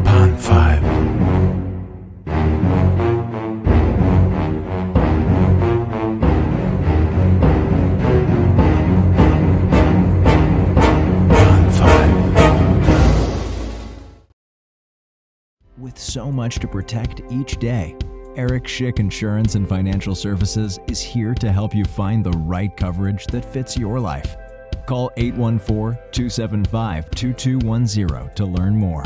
Pond 5. With so much to protect each day, Eric Schick Insurance and Financial Services is here to help you find the right coverage that fits your life. Call 814-275-2210 to learn more.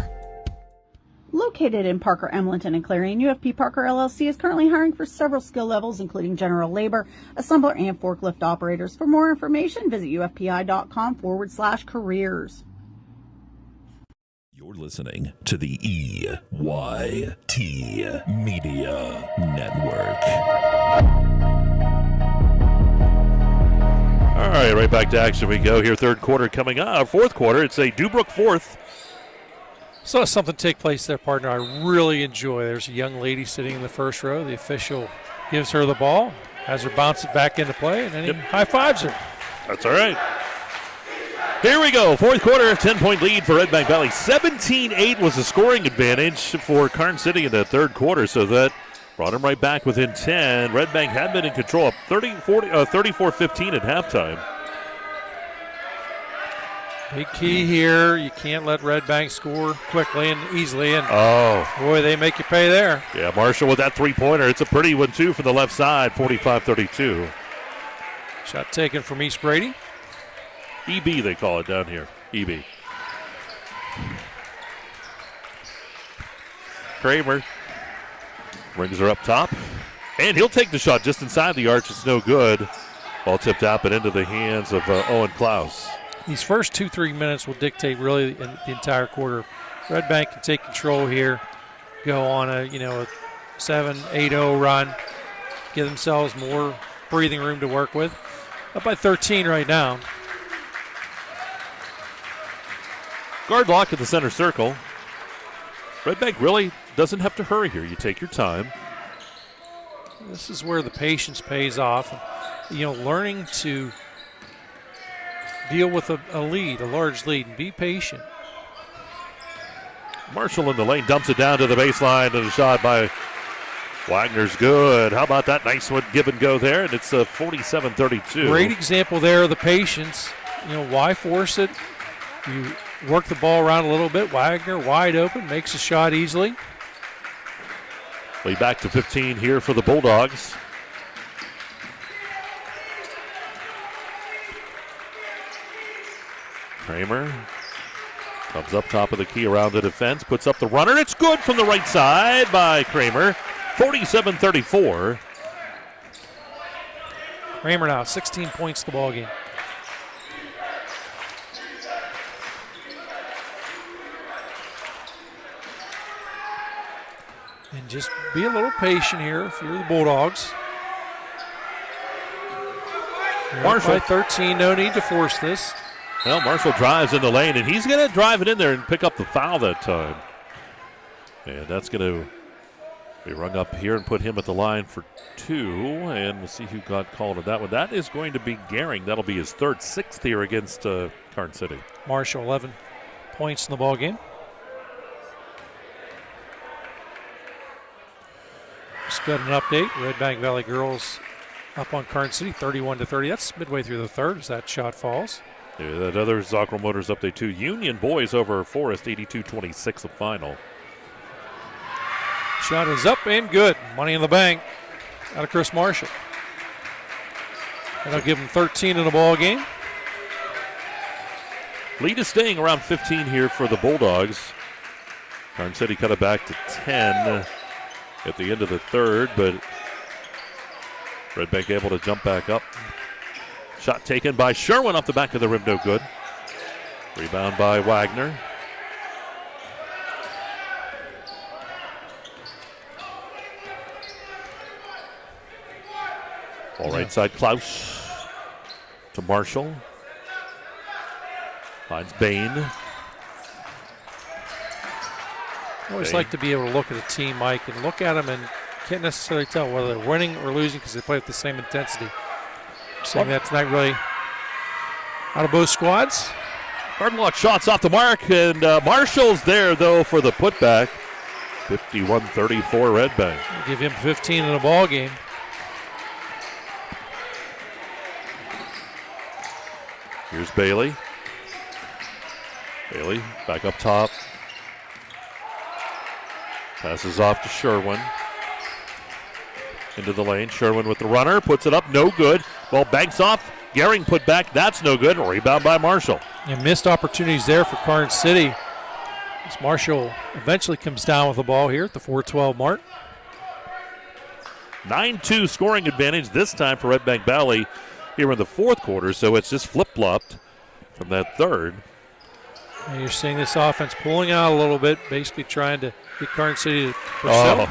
Located in Parker, Emlenton, and Clarion, UFP Parker LLC is currently hiring for several skill levels, including general labor, assembler, and forklift operators. For more information, visit ufpi.com/careers. You're listening to the EYT Media Network. All right, right back to action we go here. Third quarter coming up. Fourth quarter, it's a Dubrook fourth. Saw something take place there, partner, I really enjoy. There's a young lady sitting in the first row. The official gives her the ball, has her bounce it back into play, and then he high-fives her. That's all right. Here we go. Fourth quarter, 10-point lead for Redbank Valley. 17-8 was the scoring advantage for Karns City in the third quarter, so that brought them right back within 10. Redbank had been in control of 34-15 at halftime. Big key here. You can't let Redbank score quickly and easily, and boy, they make you pay there. Yeah, Marshall with that three-pointer. It's a pretty one, too, for the left side, 45-32. Shot taken from East Brady. EB, they call it down here. EB. Kramer brings her up top. And he'll take the shot just inside the arch. It's no good. Ball tipped out but into the hands of Owen Klaus. These first 2-3 minutes will dictate really the entire quarter. Redbank can take control here, go on a 7-8-0 run, give themselves more breathing room to work with. Up by 13 right now. Guard lock in the center circle. Redbank really doesn't have to hurry here. You take your time. This is where the patience pays off. Learning to deal with a lead, a large lead, and be patient. Marshall in the lane dumps it down to the baseline, and a shot by Wagner's good. How about that nice one, give and go there, and it's 47-32. Great example there of the patience. Why force it? You work the ball around a little bit. Wagner wide open, makes a shot easily. Way back to 15 here for the Bulldogs. Kramer comes up top of the key around the defense, puts up the runner. It's good from the right side by Kramer. 47-34. Kramer now 16 points to the ball game. And just be a little patient here if you're the Bulldogs. Marshall. By 13, no need to force this. Well, Marshall drives in the lane, and he's going to drive it in there and pick up the foul that time. And that's going to be rung up here and put him at the line for 2. And we'll see who got called on that one. That is going to be Gehring. That'll be his 3rd, 6th here against Karns City. Marshall, 11 points in the ball game. Just got an update. Redbank Valley girls up on Karns City, 31-30. That's midway through the 3rd as that shot falls. Yeah, that other Zockrell Motors update too. Union boys over Forest, 82-26 the final. Shot is up and good. Money in the bank out of Chris Marshall. That'll give him 13 in the ball game. Lead is staying around 15 here for the Bulldogs. Karns City cut it back to 10 at the end of the 3rd, but Redbank able to jump back up. Shot taken by Sherwin off the back of the rim, no good. Rebound by Wagner. Ball right side, Klaus to Marshall. Finds Bain. I always like to be able to look at a team, Mike, and look at them and can't necessarily tell whether they're winning or losing because they play with the same intensity. Saying that tonight really out of both squads. Gardenlock shots off the mark, and Marshall's there, though, for the putback. 51-34 Redbank. We'll give him 15 in the ball game. Here's Bailey. Bailey back up top. Passes off to Sherwin. Into the lane. Sherwin with the runner. Puts it up. No good. Ball banks off. Gehring put back. That's no good. Rebound by Marshall. And missed opportunities there for Karns City. As Marshall eventually comes down with the ball here at the 4:12 mark. 9-2 scoring advantage this time for Redbank Valley here in the 4th quarter. So it's just flip-flopped from that 3rd. And you're seeing this offense pulling out a little bit, basically trying to get Karns City to pursue.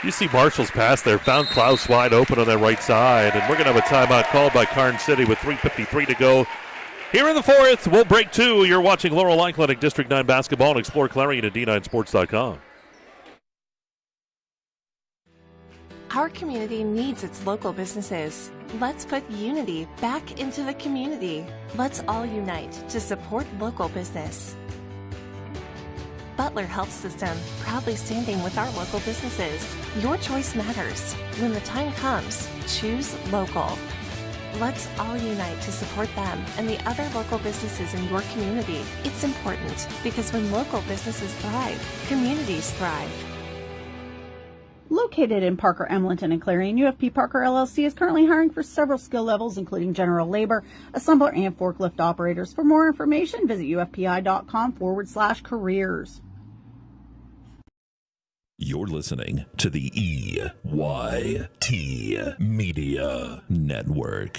You see Marshall's pass there, found Klaus wide open on that right side, and we're going to have a timeout called by Karns City with 3:53 to go. Here in the 4th, we'll break 2. You're watching Laurel Clinic District 9 basketball and Explore Clarion at D9Sports.com. Our community needs its local businesses. Let's put unity back into the community. Let's all unite to support local business. Butler Health System, proudly standing with our local businesses. Your choice matters. When the time comes, choose local. Let's all unite to support them and the other local businesses in your community. It's important because when local businesses thrive, communities thrive. Located in Parker, Emlenton, and Clarion, UFP Parker LLC is currently hiring for several skill levels, including general labor, assembler, and forklift operators. For more information, visit ufpi.com/careers. You're listening to the EYT Media Network.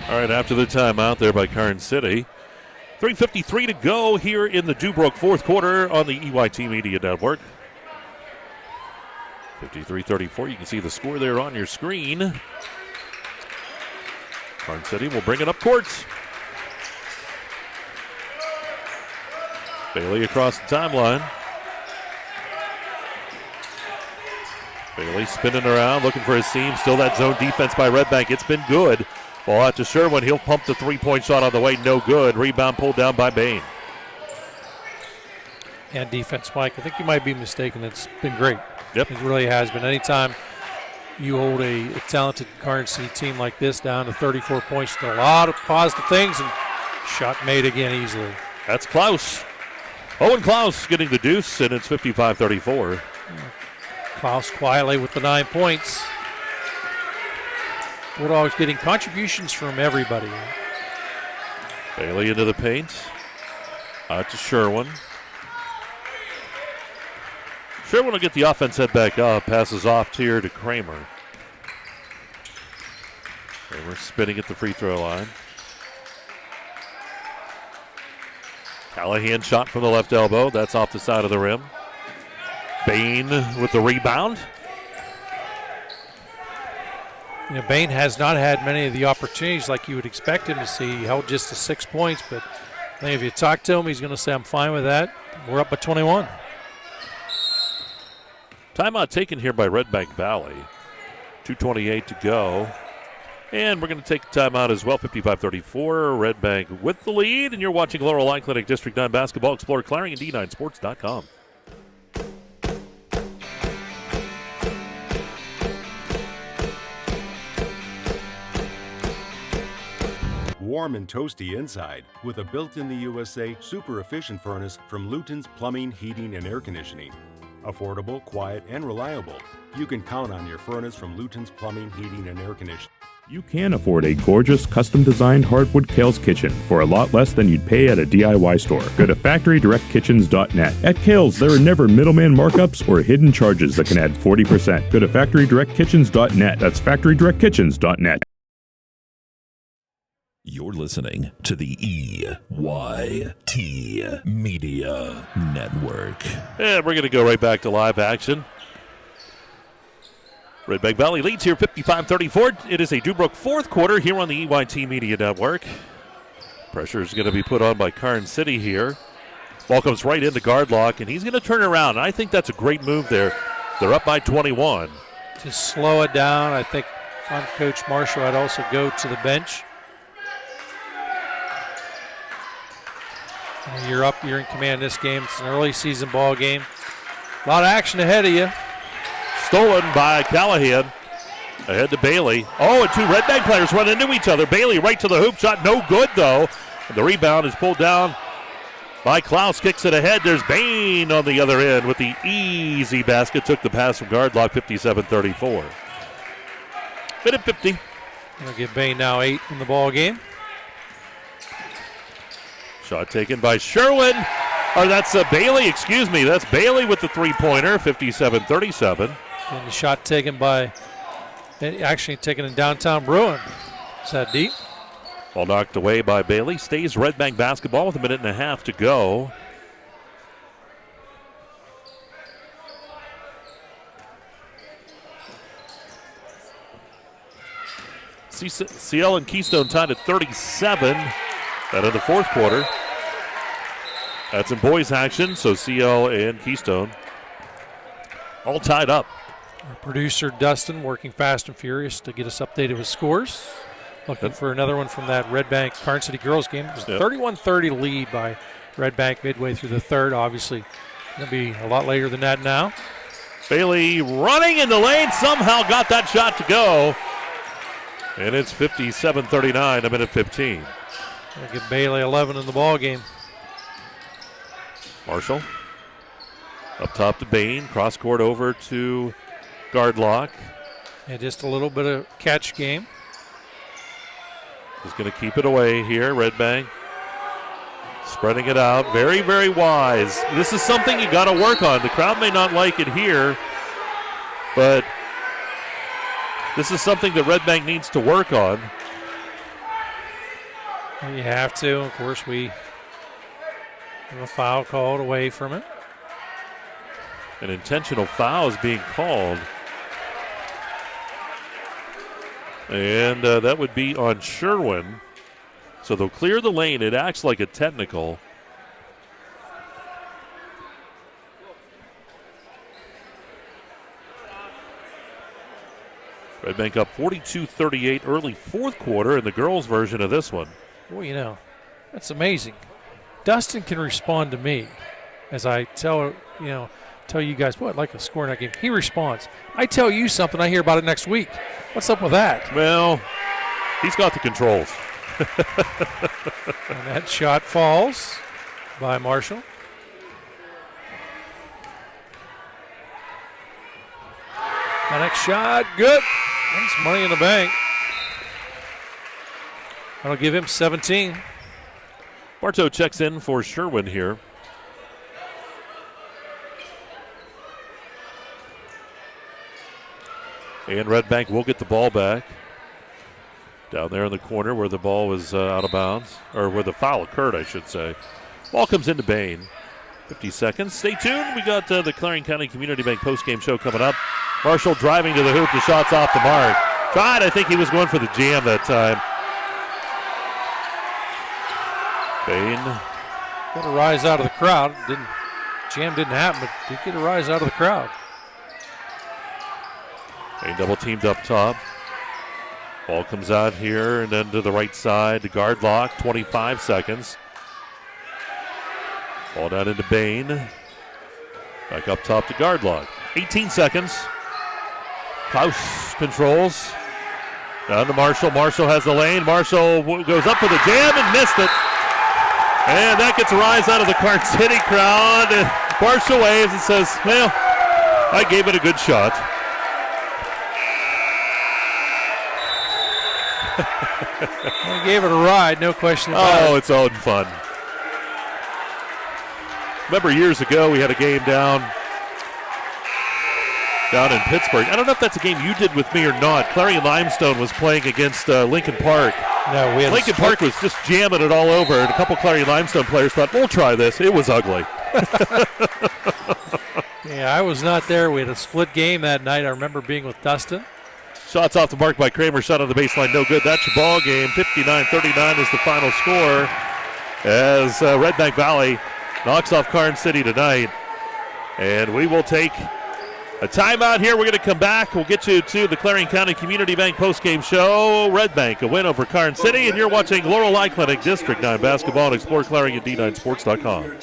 All right, after the timeout there by Karns City, 3:53 to go here in the Dubrook 4th quarter on the EYT Media Network. 53-34. You can see the score there on your screen. Karns City will bring it up courts. Bailey across the timeline. Bailey spinning around, looking for his seam. Still that zone defense by Redbank. It's been good. Ball out to Sherwin. He'll pump the three-point shot on the way. No good. Rebound pulled down by Bain. And defense, Mike. I think you might be mistaken. It's been great. Yep. It really has been. Anytime you hold a talented Karns City team like this down to 34 points, a lot of positive things, and shot made again easily. That's Klaus. Owen Klaus getting the deuce, and it's 55-34. Klaus quietly with the 9 points. Bulldogs getting contributions from everybody. Bailey into the paint. Out to Sherwin. Sherwin will get the offense head back up. Passes off here to Kramer. Kramer spinning at the free throw line. Callahan shot from the left elbow. That's off the side of the rim. Bain with the rebound. Bain has not had many of the opportunities like you would expect him to see. He held just to 6 points, but I think if you talk to him, he's going to say, I'm fine with that. We're up by 21. Timeout taken here by Redbank Valley. 2:28 to go. And we're going to take a timeout as well, 55-34. Redbank with the lead, and you're watching Laurel Eye Clinic District 9 Basketball. Explore Clarion, D9Sports.com. Warm and toasty inside with a built-in the USA super efficient furnace from Luton's Plumbing, Heating, and Air Conditioning. Affordable, quiet, and reliable. You can count on your furnace from Luton's Plumbing, Heating, and Air Conditioning. You can afford a gorgeous, custom-designed hardwood Kales kitchen for a lot less than you'd pay at a DIY store. Go to FactoryDirectKitchens.net. At Kales, there are never middleman markups or hidden charges that can add 40%. Go to FactoryDirectKitchens.net. That's FactoryDirectKitchens.net. You're listening to the EYT Media Network. And we're going to go right back to live action. Redbank Valley leads here 55-34. It is a Dubrook fourth quarter here on the EYT Media Network. Pressure is going to be put on by Karns City here. Ball comes right into guard lock, and he's going to turn around. I think that's a great move there. They're up by 21. To slow it down, I think on Coach Marshall, I'd also go to the bench. You're up, you're in command this game. It's an early season ball game. A lot of action ahead of you. Stolen by Callahan. Ahead to Bailey. Oh, and two Redbank players run into each other. Bailey right to the hoop shot. No good, though. And the rebound is pulled down by Klaus. Kicks it ahead. There's Bain on the other end with the easy basket. Took the pass from guard lock, 57-34. Minute 50. We'll give Bain now 8 in the ball game. Shot taken by Sherwin. Or that's Bailey, excuse me. That's Bailey with the three-pointer, 57-37. And the shot taken by, actually taken in downtown Bruin. Is that deep? Ball knocked away by Bailey. Stays Redbank basketball with a minute and a half to go. CL and Keystone tied at 37. That in the fourth quarter. That's in boys action, so CL and Keystone all tied up. Our producer Dustin working fast and furious to get us updated with scores. Looking for another one from that Redbank Karns City girls game. It was a 31-30 lead by Redbank midway through the third. Obviously, going to be a lot later than that now. Bailey running in the lane, somehow got that shot to go. And it's 57-39, a minute 15. We'll give Bailey 11 in the ball game. Marshall up top to Bain, cross court over to guard lock. And just a little bit of catch game. Just going to keep it away here. Redbank spreading it out. Very, very wise. This is something you got to work on. The crowd may not like it here, but this is something that Redbank needs to work on. You have to. Of course, we have a foul called away from it. An intentional foul is being called. And that would be on Sherwin. So they'll clear the lane. It acts like a technical. Redbank up 42-38 early fourth quarter in the girls' version of this one. Well, you know, that's amazing. Dustin can respond to me as I tell you guys, what, I'd like a score in that game. He responds. I tell you something, I hear about it next week. What's up with that? Well, he's got the controls. And that shot falls by Marshall. The next shot, good. That's money in the bank. That'll give him 17. Bartow checks in for Sherwin here. And Redbank will get the ball back. Down there in the corner where the ball was out of bounds, or where the foul occurred, I should say. Ball comes into Bain. 50 seconds. Stay tuned. We got the Clarion County Community Bank postgame show coming up. Marshall driving to the hoop. The shot's off the mark. God, I think he was going for the jam that time. Bain. Got a rise out of the crowd. Jam didn't happen, but did get a rise out of the crowd. Bain double teamed up top. Ball comes out here and then to the right side. The guard lock, 25 seconds. Ball down into Bain. Back up top to guard lock. 18 seconds. Klaus controls. Down to Marshall. Marshall has the lane. Marshall goes up for the jam and missed it. And that gets a rise out of the Karns City crowd. And Marshall waves and says, well, I gave it a good shot. I gave it a ride, no question about it. Oh, it's all in fun. Remember years ago we had a game down in Pittsburgh. I don't know if that's a game you did with me or not. Clarion Limestone was playing against Lincoln Park. No, we had Lincoln Park was just jamming it all over, and a couple Clarion Limestone players thought, we'll try this. It was ugly. Yeah, I was not there. We had a split game that night. I remember being with Dustin. Shots off the mark by Kramer. Shot on the baseline, no good. That's your ball game. 59-39 is the final score as Redbank Valley knocks off Karns City tonight. And we will take a timeout here. We're going to come back. We'll get you to the Clarion County Community Bank postgame show. Redbank, a win over Karns City. And you're watching Laurel Eye Clinic District 9 basketball and exploreClarion.com.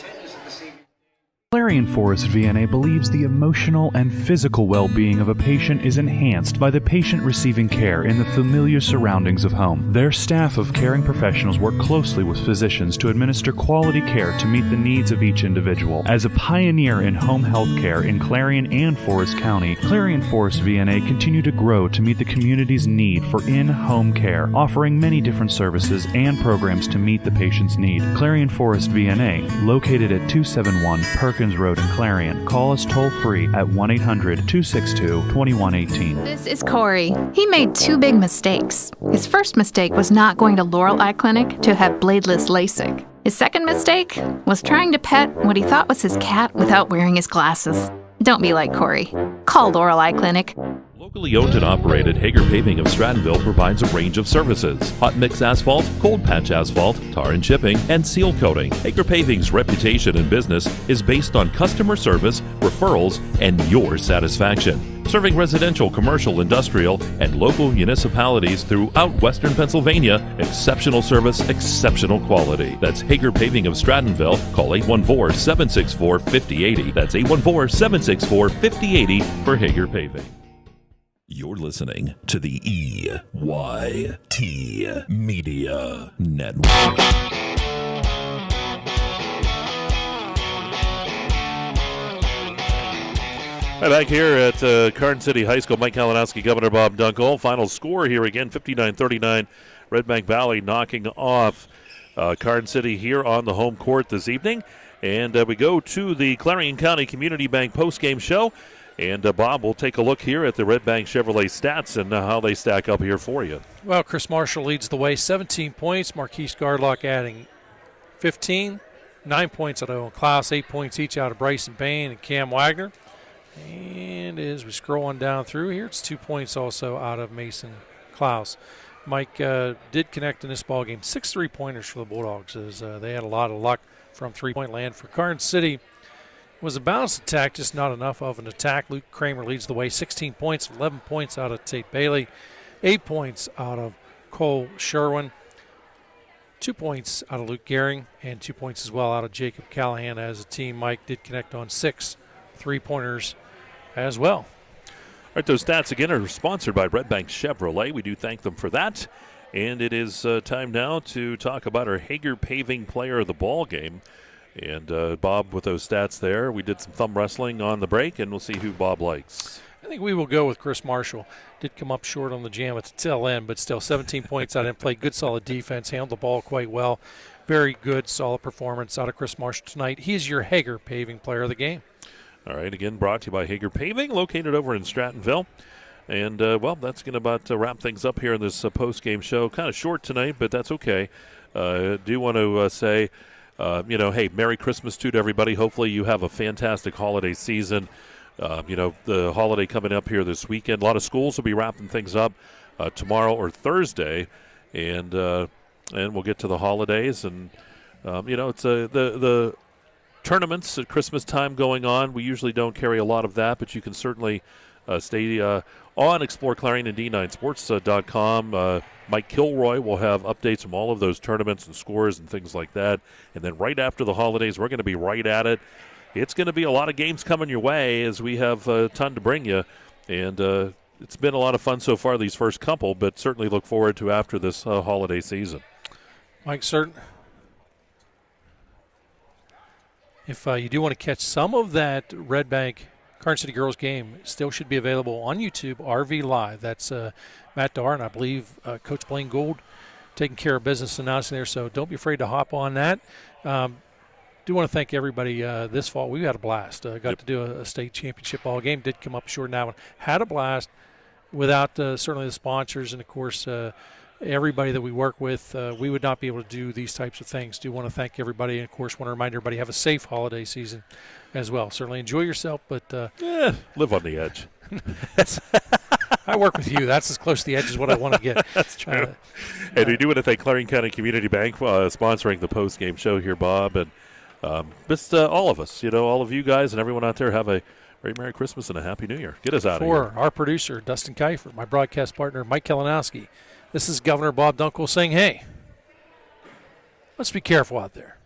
Clarion Forest VNA believes the emotional and physical well-being of a patient is enhanced by the patient receiving care in the familiar surroundings of home. Their staff of caring professionals work closely with physicians to administer quality care to meet the needs of each individual. As a pioneer in home health care in Clarion and Forest County, Clarion Forest VNA continue to grow to meet the community's need for in-home care, offering many different services and programs to meet the patient's need. Clarion Forest VNA, located at 271 Perkins Road in Clarion. Call us toll-free at 1-800-262-2118. This is Corey. He made two big mistakes. His first mistake was not going to Laurel Eye Clinic to have bladeless LASIK. His second mistake was trying to pet what he thought was his cat without wearing his glasses. Don't be like Corey. Call Laurel Eye Clinic. Locally owned and operated, Hager Paving of Strattonville provides a range of services: hot mix asphalt, cold patch asphalt, tar and chipping, and seal coating. Hager Paving's reputation in business is based on customer service, referrals, and your satisfaction. Serving residential, commercial, industrial, and local municipalities throughout Western Pennsylvania, exceptional service, exceptional quality. That's Hager Paving of Strattonville. Call 814-764-5080. That's 814-764-5080 for Hager Paving. You're listening to the EYT Media Network. Right back here at Karns City High School, Mike Kalinowski, Governor Bob Dunkel. Final score here again, 59-39. Redbank Valley knocking off Karns City here on the home court this evening. And we go to the Clarion County Community Bank postgame show. And Bob, we'll take a look here at the Redbank Chevrolet stats and how they stack up here for you. Well, Chris Marshall leads the way, 17 points. Marquise Gardlock adding 15. 9 points out of Owen Klaus, 8 points each out of Bryson Bain and Cam Wagner. And as we scroll on down through here, it's 2 points also out of Mason Klaus. Mike did connect in this ballgame. 6 3-pointers for the Bulldogs as they had a lot of luck from three-point land. For Karns City, was a balanced attack, just not enough of an attack. Luke Kramer leads the way, 16 points, 11 points out of Tate Bailey, 8 points out of Cole Sherwin, 2 points out of Luke Gehring, and 2 points as well out of Jacob Callahan. As a team, Mike did connect on 6 3-pointers as well. All right, those stats again are sponsored by Redbank Chevrolet. We do thank them for that. And it is time now to talk about our Hager Paving player of the ball game. And Bob, with those stats there, we did some thumb wrestling on the break, and we'll see who Bob likes. I think we will go with Chris Marshall. Did come up short on the jam at the tail end, but still 17 points out and played good, solid defense, handled the ball quite well. Very good, solid performance out of Chris Marshall tonight. He's your Hager Paving player of the game. All right, again, brought to you by Hager Paving, located over in Strattonville. And, well, that's going to about wrap things up here in this post-game show. Kind of short tonight, but that's okay. I do want to say, hey, Merry Christmas to everybody. Hopefully you have a fantastic holiday season. The holiday coming up here this weekend. A lot of schools will be wrapping things up. tomorrow or Thursday, and we'll get to the holidays. And it's the tournaments at Christmas time going on. We usually don't carry a lot of that, but you can certainly stay on exploreClarion and D9Sports.com. Mike Kilroy will have updates from all of those tournaments and scores and things like that. And then right after the holidays, we're going to be right at it. It's going to be a lot of games coming your way as we have a ton to bring you. And it's been a lot of fun so far, these first couple, but certainly look forward to after this holiday season. Mike, if you do want to catch some of that Redbank Karns City Girls game, still should be available on YouTube, RV Live. That's Matt Darr and I believe Coach Blaine Gould taking care of business announcing there, so don't be afraid to hop on that. Do want to thank everybody this fall. We had a blast. Got to do a state championship ball game. Did come up short in that one. Had a blast without certainly the sponsors and, of course, everybody that we work with. We would not be able to do these types of things. Do want to thank everybody, and, of course, want to remind everybody have a safe holiday season as well. Certainly enjoy yourself, but live on the edge. I work with you. That's as close to the edge as what I want to get. That's true. And we do want to thank Clarion County Community Bank sponsoring the post-game show here, Bob. And just all of us, all of you guys and everyone out there, have a very Merry Christmas and a Happy New Year. Get us out of here. For our producer, Dustin Kiefer, my broadcast partner, Mike Kalinowski, this is Governor Bob Dunkel saying, hey, let's be careful out there.